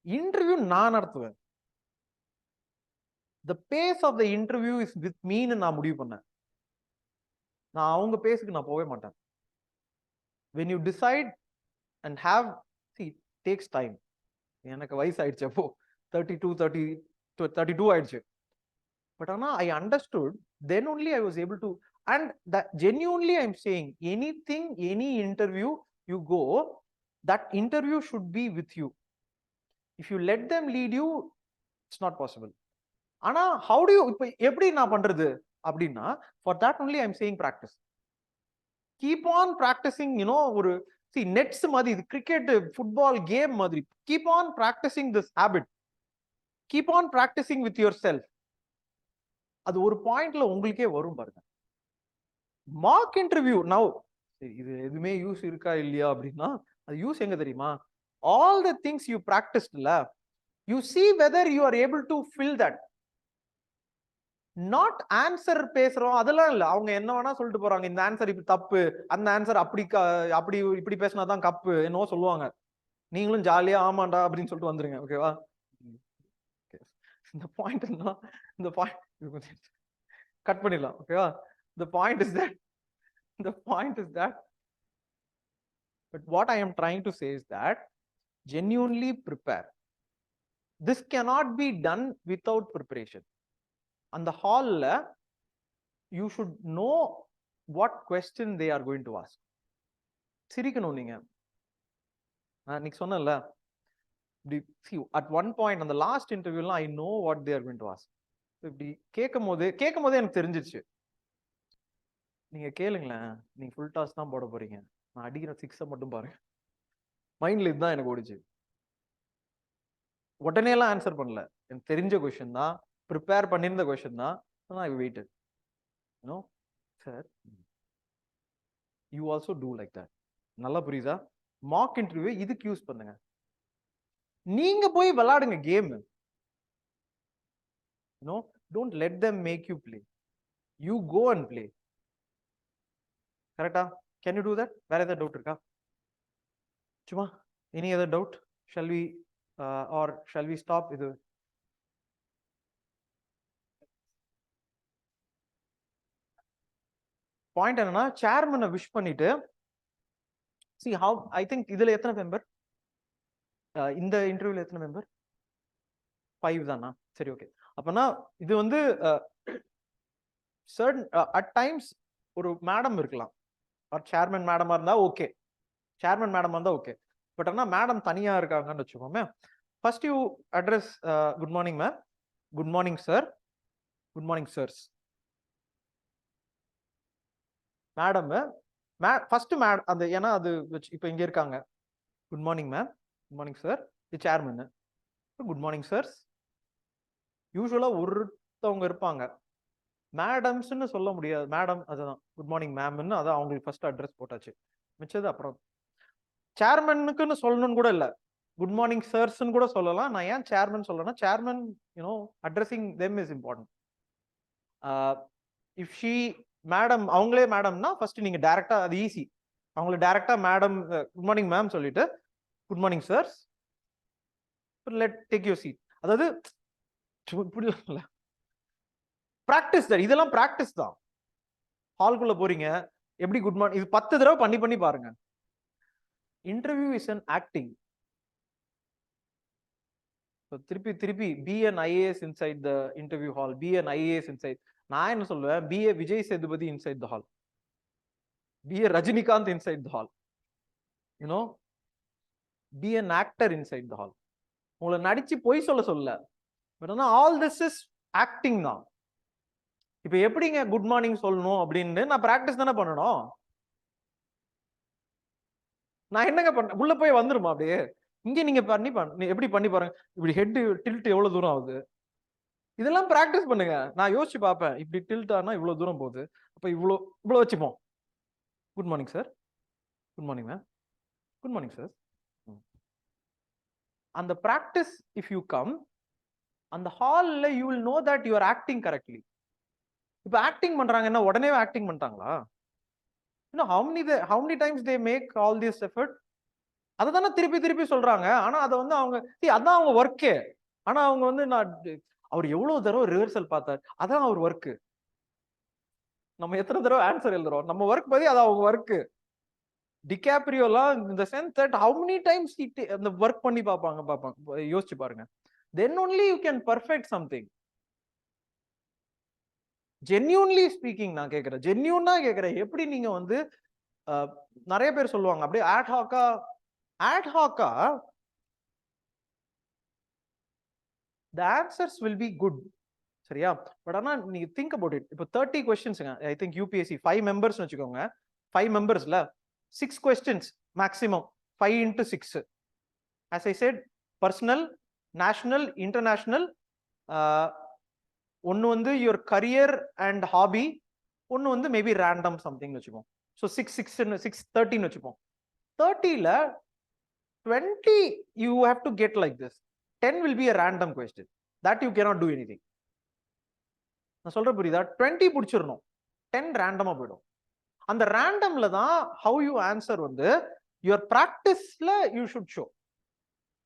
interview நான் நடத்துவேன், the pace of the interview is with me ன்னு நான் முடிவு பண்ணேன். நான் அவங்க பேஸுக்கு நான் போவே மாட்டேன். when you decide and have, see, it takes time. எனக்கு வயசு ஆயிடுச்சு, அப்போ 32 ஆயிடுச்சு. பட் ஆனா I understood, then only I was able to, and that genuinely I'm saying, anything, any interview you go, that interview should be with you. If you let them lead you, it's not possible. ஆனா how do you, இப்ப எப்படி நான் பண்றது அப்படின்னா, for that only I'm saying practice. Keep on practicing, ஒரு see nets மாதிரி, இது cricket football game மாதிரி. Keep on practicing this habit. Keep on practicing with yourself. அது ஒரு பாயிண்ட்ல உங்களுக்கே வரும் பாருங்க. மார்க் இன்டர்வியூ நவ், இது எதுவுமே யூஸ் இருக்கா இல்லையா அப்படின்னா, அது யூஸ் எங்க தெரியுமா? ஆல் த திங்ஸ் யூ பிராக்டிஸ்ட்ல, you see whether you are able to fill that. Not answer பேசுறோம் அதெல்லாம் இல்ல, அவங்க என்ன வேணா சொல்லிட்டு போறாங்க, இந்த ஆன்சர் இப்படி தப்பு, அந்த ஆன்சர் அப்படி இப்படி பேசினாதான் கப்பு, என்னவோ சொல்லுவாங்க. நீங்களும் ஜாலியா ஆமாண்டா அப்படின்னு சொல்லிட்டு வந்துருங்க. ஓகேவா? இந்த பாயிண்ட் என்ன, இந்த பாயிண்ட் கட் பண்ணிடலாம். ஓகேவா? the point is that but what I am trying to say is that genuinely prepare. This cannot be done without preparation. And the hall you should know what question they are going to ask. சிரிக்கணும் நீங்க. நீ சொன்னல, at one point on the last interview I know what they are going to ask. இப்படி கேட்கும் போதே எனக்கு தெரிஞ்சிருச்சு. நீங்க கேளுங்களேன், நீங்க ஃபுல் டாஸ் தான் போட போறீங்க, நான் அடிக்கிற 6 மட்டும் பாருங்க. மைண்ட்ல இதுதான் எனக்கு ஓடிச்சு. உடனே எல்லாம் ஆன்சர் பண்ணல, எனக்கு தெரிஞ்ச கொஸ்டின் தான், ப்ரிப்பேர் பண்ணியிருந்த கொஸ்டின் தான். I waited. Sir, you also do like that. நல்லா புரியுதா? மார்க் இன்டர்வியூ இதுக்கு யூஸ் பண்ணுங்க. நீங்க போய் விளையாடுங்க game. Don't let them make you play. You go and play. கரெக்டா? Can you do that? வேற ஏதாவது டவுட் இருக்கா? சும்மா any other doubt? Shall we or shall we stop இது? பாயிண்ட் என்னன்னா, சேர்மனை விஷ் பண்ணிட்டு, see how, I think இதுல எத்தனை மெம்பர், இந்த இன்டர்வியூல எத்தனை மெம்பர்? 5 தானா? சரி, ஓகே. அப்பனா இது வந்து certain at times ஒரு மேடம் இருக்கலாம், ஆர் சேர்மன் மேடமா இருந்தா ஓகே, சேர்மன் மேடம் இருந்தா ஓகே. பட் ஆனா மேடம் தனியா இருக்காங்கன்னு வச்சுக்கோமே, first you address good morning ma'am, good morning sir, good morning sirs. Madam first madam அந்த, ஏன்னா அது இப்ப இங்க இருக்காங்க, good morning ma'am, good morning sir, இது chairman, good morning sirs. Usually ஒருத்தவங்க இருப்பாங்க, மேடம்ஸ்ன்னு சொல்ல முடியாது, மேடம் அதுதான் குட் மார்னிங் மேம்னு, அதான் அவங்களுக்கு ஃபர்ஸ்ட் அட்ரஸ் போட்டாச்சு. மிச்சது அப்புறம் சேர்மனுக்குன்னு சொல்லணும்னு கூட இல்ல, குட் மார்னிங் சர்ஸ்ன்னு கூட சொல்லலாம். நான் ஏன் சேர்மன் சொல்லணும்னா, chairman addressing them is important. If she madam, அவங்களே மேடம்னா ஃபர்ஸ்ட் நீங்க டைரக்டா, அது ஈஸி. அவங்கள டைரக்டா மேடம் குட் மார்னிங் மேம் சொல்லிட்டு good morning sir, let take your seat. அதாவது பிராக்டிஸ் தான், இதெல்லாம் பிராக்டிஸ் தான். ஹால்குள்ள போறீங்க, எப்படி குட் மார்னிங், இது 10 தடவை பண்ணி பண்ணி பாருங்க. Interview is an acting. திருப்பி திருப்பி be an IAS inside the interview hall, be an IAS inside. நான் என்ன சொல்லுவேன், be a Vijay Sethupathi inside the hall, be a Rajinikanth inside the hall, you know, be an actor inside the hall. உங்களை நடிச்சு பொய் சொல்ல but ஆனா ஆல் திஸ் இஸ் ஆக்டிங் தான். இப்ப எப்படிங்க குட் மார்னிங் சொல்லணும் அப்படின்னு நான் பிராக்டிஸ் தானே பண்ணணும். நான் என்னங்க பண்ண, உள்ள போய் வந்துருமா அப்படியே. இங்க நீங்க எப்படி பண்ணி பாருங்க, இப்படி ஹெட் டில்ட் எவ்வளவு தூரம் ஆகுது, இதெல்லாம் பிராக்டிஸ் பண்ணுங்க. நான் யோசிச்சு பார்ப்பேன், இப்படி டில்ட் ஆனா இவ்வளவு தூரம் போகுது, அப்ப இவ்வளவு வச்சுப்போம். Good morning sir, good morning ma'am, good morning sir. அந்த பிராக்டிஸ் இஃப் யூ கம், அந்த ஹால்ல you will know that you are acting correctly. இப்ப ஆக்டிங் பண்றாங்கன்னா உடனே ஆக்டிங் பண்ணிட்டாங்களா? how many times they make all this effort? அதை தானே திருப்பி திருப்பி சொல்றாங்க. ஆனா அதை வந்து அவங்க அதான் அவங்க ஒர்க்கே. ஆனா அவங்க வந்து நான் அவர் எவ்வளவு தடவை ரிஹர்சல் பார்த்தார், அதான் அவர் ஒர்க்கு. நம்ம எத்தனை தடவை ஆன்சர் எழுதுறோம், நம்ம ஒர்க் பத்தி அது அவங்க ஒர்க்கு. டிகாப்ரியோலாம் இந்த sense that how many times அந்த ஒர்க் பண்ணி பார்ப்பாங்க. யோசிச்சு பாருங்க. then only you can perfect something. Genuinely speaking நான் கேட்கிறேன், ஜென்யூனா கேட்கிறேன். எப்படி நீங்க வந்து நிறைய பேர் சொல்லுவாங்க அப்படியே ஆட்ஹாக்கா the answers will be good, சரியா? பட் ஆனா நீங்க திங்க் அபவுட் இட். இப்போ 30 கொஸ்டின்ஸ்ங்க, ஐ திங்க் UPSC 5 மெம்பர்ஸ் வச்சுக்கோங்க. 5 மெம்பர்ஸ்ல 6 questions maximum, 5 into 6. as I said, personal, national, international, ஒன்னு வந்து யுவர் கரியர் அண்ட் ஹாபி, ஒன்னு வந்து மேபி ரேண்டம் சம்திங் வச்சுப்போம். ஸோ 13 வச்சுப்போம். 30ல 20 you have to get like this. 10 will be a random question that you cannot do anything. நான் சொல்ற புரியுதா? 20 பிடிச்சிடணும், 10 ரேண்டமா போயிடும். அந்த ரேண்டம்ல தான் how you answer வந்து your practiceல you should show.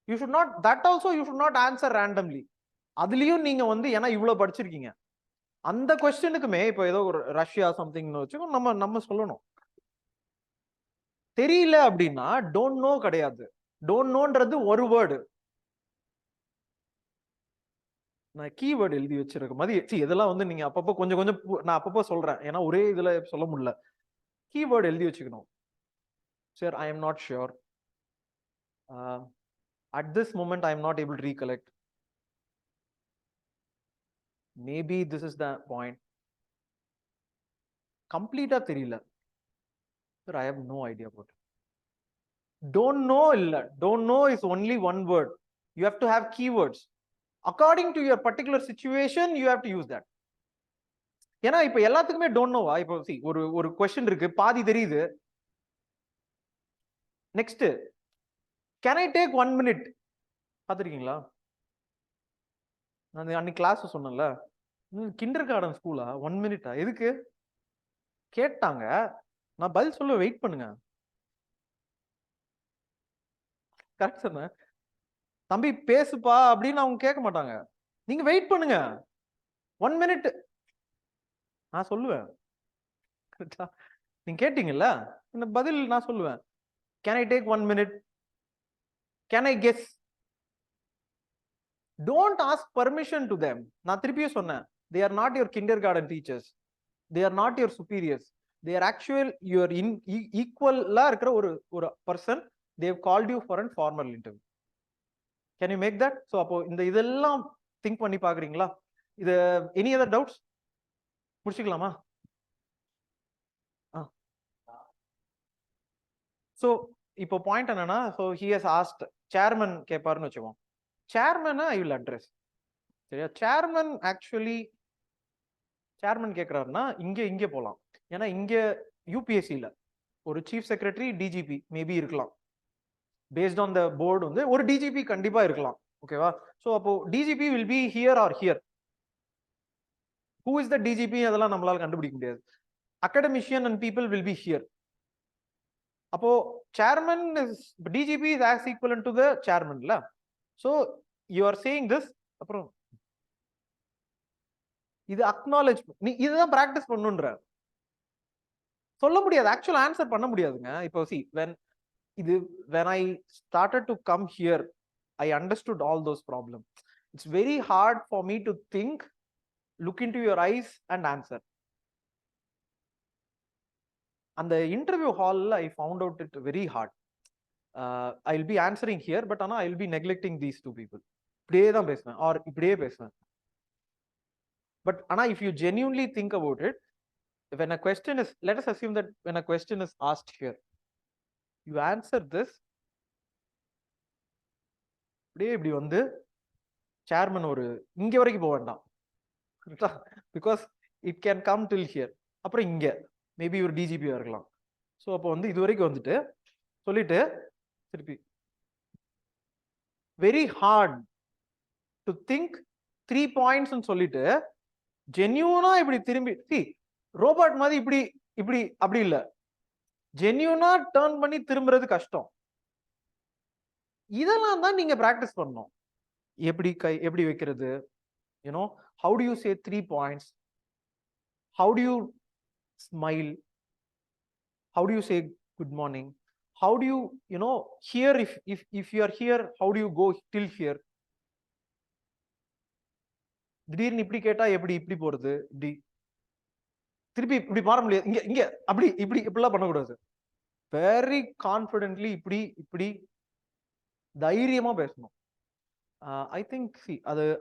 You should not, that also you should not answer randomly. அதுலயும் நீங்க வந்து ஏன்னா இவ்வளவு படிச்சிருக்கீங்க, அந்த கொஸ்டினுக்குமே இப்போ ஏதோ ஒரு ரஷ்யா சம்திங்னு வச்சுக்கோ, நம்ம சொல்லணும். தெரியல அப்படின்னா டோன்ட் நோ கிடையாது. டோன்ட் நோன்றது ஒரு வேர்டு. நான் கீவேர்டு எழுதி வச்சிருக்க மாதிரி இதெல்லாம் வந்து நீங்க அப்பப்போ கொஞ்சம் கொஞ்சம் நான் அப்பப்போ சொல்றேன், ஏன்னா ஒரே இதுல சொல்ல முடியல. கீவேர்டு எழுதி வச்சுக்கணும். Sir, I am not sure, at this moment I am not able to recollect, maybe this is the point. கம்ப்ளீட்டா தெரியல sir, I have no idea about. Don't know இல்ல, don't know is only one word. You have to have keywords. according to your particular situation you have to use that. ஏன்னா இப்ப எல்லாத்துக்குமே don't Noah? இப்போ ஒரு question இருக்கு, பாதி தெரியுது. Next, can I take 1 minute? பாத்துருக்கீங்களா? நான் அன்னைக்கு கிளாஸ் சொன்னேன்ல, கிண்டர் கார்டன் ஸ்கூலா 1 minute எதுக்கு கேட்டாங்க, நான் பதில் சொல்ல வெயிட் பண்ணுங்க. கரெக்ட் சொன்ன, தம்பி பேசுப்பா அப்படின்னு அவங்க கேட்க மாட்டாங்க. நீங்க வெயிட் பண்ணுங்க 1 minute, நான் சொல்லுவேன். நீங்க கேட்டீங்கல்ல, இந்த பதில் நான் சொல்லுவேன். Can I take 1 minute? Can I guess? Don't ask permission to them. நான் திருப்பியும் சொன்னேன், they are not your kindergarten teachers, they are not your superiors, they are actual your equal-ஆ இருக்கிற ஒரு person. they have called you for a formal interview. Can you make that? So அப்போ இந்த இதெல்லாம் think பண்ணி பாக்குறீங்களா? இது எனி அதர் டவுட்ஸ்? முடிச்சுக்கலாமா? So இப்போ பாயிண்ட் என்னன்னா, so he has asked, chairman கேட்பாருன்னு வச்சுக்கோம். சேர்மனை ஐ வில் அட்ரஸ். சரியா? சேர்மன் ஆக்சுவலி சேர்மன் கேட்கிறாருன்னா இங்கே போகலாம். ஏன்னா இங்கே யூபிஎஸ்சியில் ஒரு சீஃப் செக்ரட்டரி, டிஜிபி மேபி இருக்கலாம். பேஸ்ட் ஆன் த போர்டு வந்து ஒரு டிஜிபி கண்டிப்பா இருக்கலாம். ஓகேவா? ஸோ அப்போ DGP will be here are here. who is the DGP அதெல்லாம் நம்மளால கண்டுபிடிக்க முடியாது. Academician and people will be here. அப்போ chairman is DGP is as equivalent to the chairman la. So you are saying this, அப்புறம் இது acknowledge, நீ இதுதான் practice பண்ணுன்ற சொல்ல முடியாது, ஆக்சுவல் ஆன்சர் பண்ண முடியாதுங்க. இப்போ see when I started to come here, I understood all those problems. It's very hard for me to think, look into your eyes and answer. And the interview hall, I found out it very hard. I'll be answering here, but Anna, I'll be neglecting these two people. இப்படியே தான் பேசுவேன் or இப்படியே பேசுவேன். But Anna, if you genuinely think about it, when a question is, let us assume that when a question is asked here, you answer this, இப்படியே இப்படி வந்து chairman ஒரு இங்க வரைக்கும் போக வேண்டாம், because it can come till here, அப்புறம் இங்க மேபி ஒரு டிஜிபியா இருக்கலாம். ஸோ அப்போ வந்து இது வரைக்கும் வந்துட்டு சொல்லிட்டு திருப்பி very hard to think 3 points சொல்லிட்டு ஜென்யூனா இப்படி திரும்பி ரோபோட் மாதிரி இப்படி இப்படி அப்படி இல்ல, ஜென்யூனா டர்ன் பண்ணி திரும்புறது கஷ்டம். இதெல்லாம் தான் நீங்க பிராக்டிஸ் பண்ணணும். எப்படி வைக்கிறது, you know how do you say 3 points, how do you smile, how do you say good morning, how do you here, if you are here, how do you go till here. திடீர்னு இப்படி கேட்டா எப்படி இப்படி போறது, இப்படி திருப்பி இப்படி மாற முடியாது, இங்க இங்க அப்படி இப்படி இப்படிலாம் பண்ணக்கூடாது. வெரி கான்பிடென்ட்லி இப்படி இப்படி தைரியமா பேசணும். ஐ திங்க்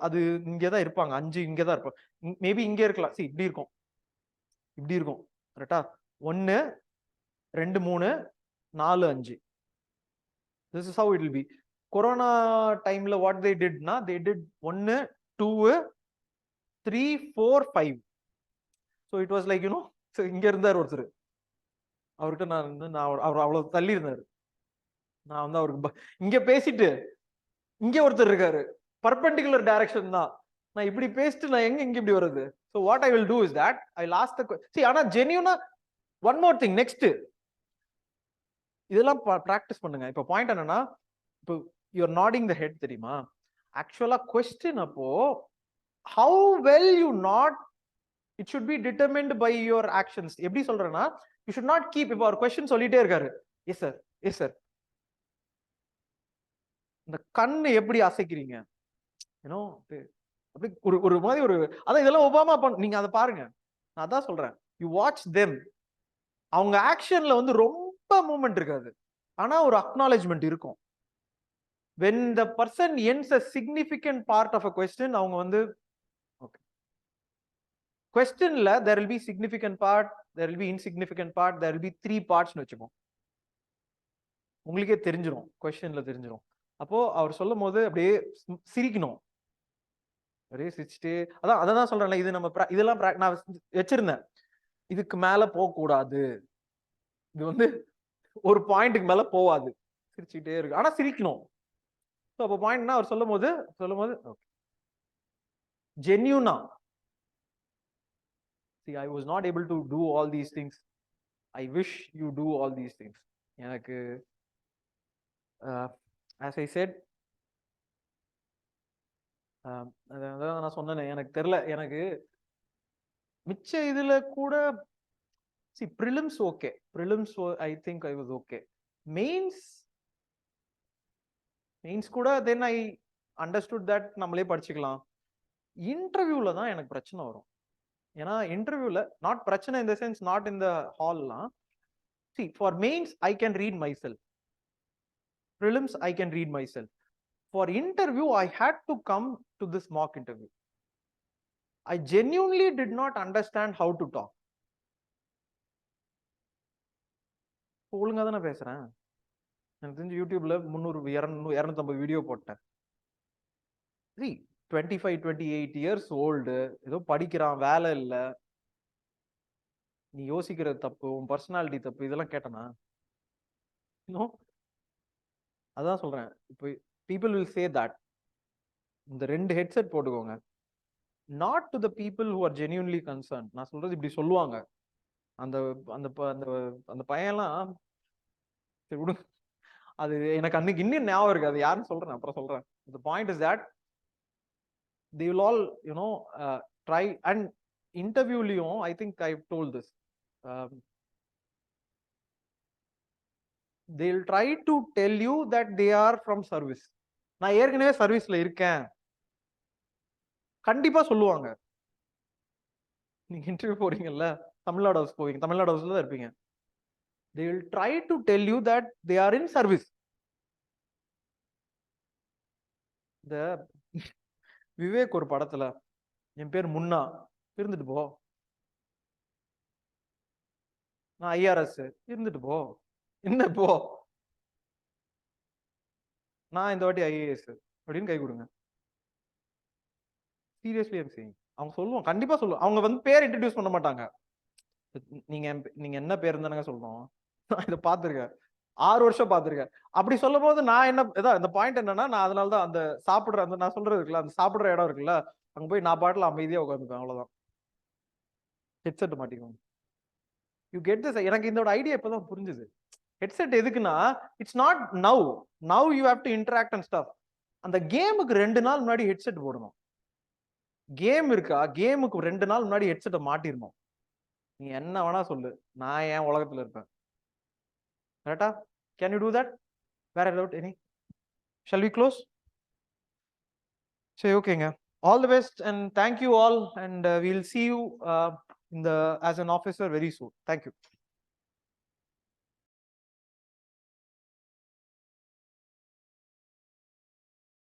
அது இங்கதான் இருப்பாங்க, 5 இங்கதான் இருப்பாங்க, மேபி இங்க இருக்கலாம். இப்படி இருக்கும், இப்படி இருக்கும், கரெக்டா? 1 2 3 4 5. This is how it will be. Corona time la what they did na, they did 1 2 3 4 5. So it was like so இங்க இருந்தார் ஒருத்தர், அவர்கிட்ட நான் அவர் அவ்வளவு தள்ளி இருந்தாரு, நான் வந்து அவருக்கு இங்க பேசிட்டு இங்க ஒருத்தர் இருக்காரு, பர்பெண்டிகுலர் டைரக்ஷன் தான், நான் இப்படி பேசிட்டு நான் எங்க இங்க இப்படி வருது. So what I will do is that I will ask the see ஆனா ஜென்யூனா one more thing next, இதெல்லாம் பிராக்டிஸ் பண்ணுங்க. இப்போ பாயிண்ட் என்னன்னா, இப்போ you are nodding the head தெரியுமா, ஆக்சுவலா கொஸ்டின் அப்போ how well you nod, it should be determined by your actions. எப்படி சொல்றேன்னா, you should not keep, இப்போ ஒரு கொஸ்டின் சொல்லிட்டே இருக்காரு, எஸ் சார் எஸ் சார், இந்த கண்ணு எப்படி அசைக்கிறீங்க, அப்படி ஒரு மாதிரி ஒரு அதான் இதெல்லாம் ஒபாமா நீங்க அதை பாருங்க, நான் அதான் சொல்றேன், யூ வாட்ச் தெம், அவங்க ஆக்ஷன்ல வந்து ரொம்ப மூவ்மெண்ட் இருக்காது, ஆனா ஒரு அக்னாலஜ்மெண்ட் இருக்கும். when the person ends a significant part of a question, அவங்க வந்து okay, questionல there will be significant part, there will be insignificant part, there will be 3 parts னு வெச்சுப்போம், உங்களுக்கே தெரிஞ்சிரும், questionல தெரிஞ்சிரும். அப்போ அவர் சொல்லும் போது அப்படியே சிரிக்கணும், அப்படியே சிரிச்சுட்டு, அதான் சொல்றேன்ல, இது நம்ம இதெல்லாம் நான் வச்சிருந்தேன், இதுக்கு மேல போக கூடாது, இது வந்து ஒரு பாயிண்ட்டுக்கு மேல போவாது, சிரிச்சுக்கிட்டே இருக்கு, ஆனா சிரிக்கணும். அப்போ பாயிண்ட்னா அவர் சொல்லும் போது ஜென்யூனா, see I was not able to do all these things, I wish you do all these things. எனக்கு as I said, அதான் நான் சொன்னேன், எனக்கு தெரியல, எனக்கு மிச்ச இதுல கூட see prelims okay, prelims I think I was okay, mains கூட then I understood that நம்மளே படிச்சுக்கலாம். இன்டர்வியூல தான் எனக்கு பிரச்சனை வரும். ஏன்னா இன்டர்வியூல நாட் பிரச்சனை in the sense not in the hall லாம். see for mains I can read myself, prelims I can read myself, for interview I had to come to this mock interview. I genuinely did not understand how to talk. ஒழுங்கா தானே பேசுறேன், எனக்கு தெரிஞ்சு யூடியூப்ல 300 250 video போட்டேன். 25 28 years old, ஏதோ படிக்கிறான், வேலை இல்ல, நீ யோசிக்கிறது தப்பு, உன் பர்சனாலிட்டி தப்பு, இதெல்லாம் கேட்டனா? அதான் சொல்றேன், இப்போ people will say that. இந்த 2 ஹெட்செட் போட்டுக்கோங்க, not to the people who are genuinely concern. நான் சொல்றது இப்படி சொல்லுவாங்க. அந்த அந்த அந்த அந்த பையன்லாம் சரி விடுங்க, அது எனக்கு அன்னைக்கு இன்னும் ஞாபகம் இருக்கு. அது யாருன்னு சொல்றேன், அப்புறம் சொல்றேன். The point is that they will all, you know, try. And interviewலயும் I think I've told this, they'll try to tell you that they are from service. நான் ஏற்கனவே சர்வீஸ்ல இருக்கேன் கண்டிப்பா சொல்லுவாங்க. நீங்க இன்டர்வியூ போறீங்கல்ல, தமிழ்நாடு ஹவுஸ் போவீங்க, தமிழ்நாடு ஹவுஸ்ல தான் இருப்பீங்க. They will try to tell you that they are in service. இந்த விவேக் ஒரு படத்துல, என் பேர் முன்னா, இருந்துட்டு போ, நான் ஐஆர்எஸ், இருந்துட்டு போ, என்ன போ, நான் இந்த வாட்டி ஐஏஎஸ் அப்படின்னு கை கொடுங்க. Seriously I'm saying. அவங்க சொல்லுவாங்க, கண்டிப்பா சொல்லுவாங்க. அவங்க வந்து பேர் இன்ட்ரடியூஸ் பண்ண மாட்டாங்க. நீங்க நீங்க என்ன பேர் இருந்தானுங்க சொல்லணும். நான் இதை பார்த்திருக்கேன், 6 வருஷம் பார்த்திருக்கேன். அப்படி சொல்லும் போது நான் என்ன இந்த பாயிண்ட் என்னன்னா, நான் அதனாலதான் அந்த சாப்பிடுற அந்த நான் சொல்றது இருக்குல்ல, அந்த சாப்பிடுற இடம் இருக்குல்ல, அங்க போய் நான் பாட்டுல அமைதியா உட்காந்துப்பேன், அவ்வளவுதான். ஹெட்செட் மாட்டிக்கோங்க. You get this. எனக்கு இந்த ஐடியா இப்பதான் புரிஞ்சுது. ஹெட்செட் எதுக்குன்னா, it's not now you have to interact and stuff. அந்த கேமுக்கு 2 நாள் முன்னாடி ஹெட்செட் போடணும். கேம் இருக்கா, கேமுக்கு 2 நாள் முன்னாடி ஹெட்செட்டை மாட்டிடணும். நீ என்ன வேணா சொல்லு, நான் என் உலகத்துல இருப்பேன். கரெக்டா? Can you do that? வேற doubt any? Shall we close? சரி, ஓகேங்க. All the best and thank you all, and we'll see you in the as an officer very soon. Thank you.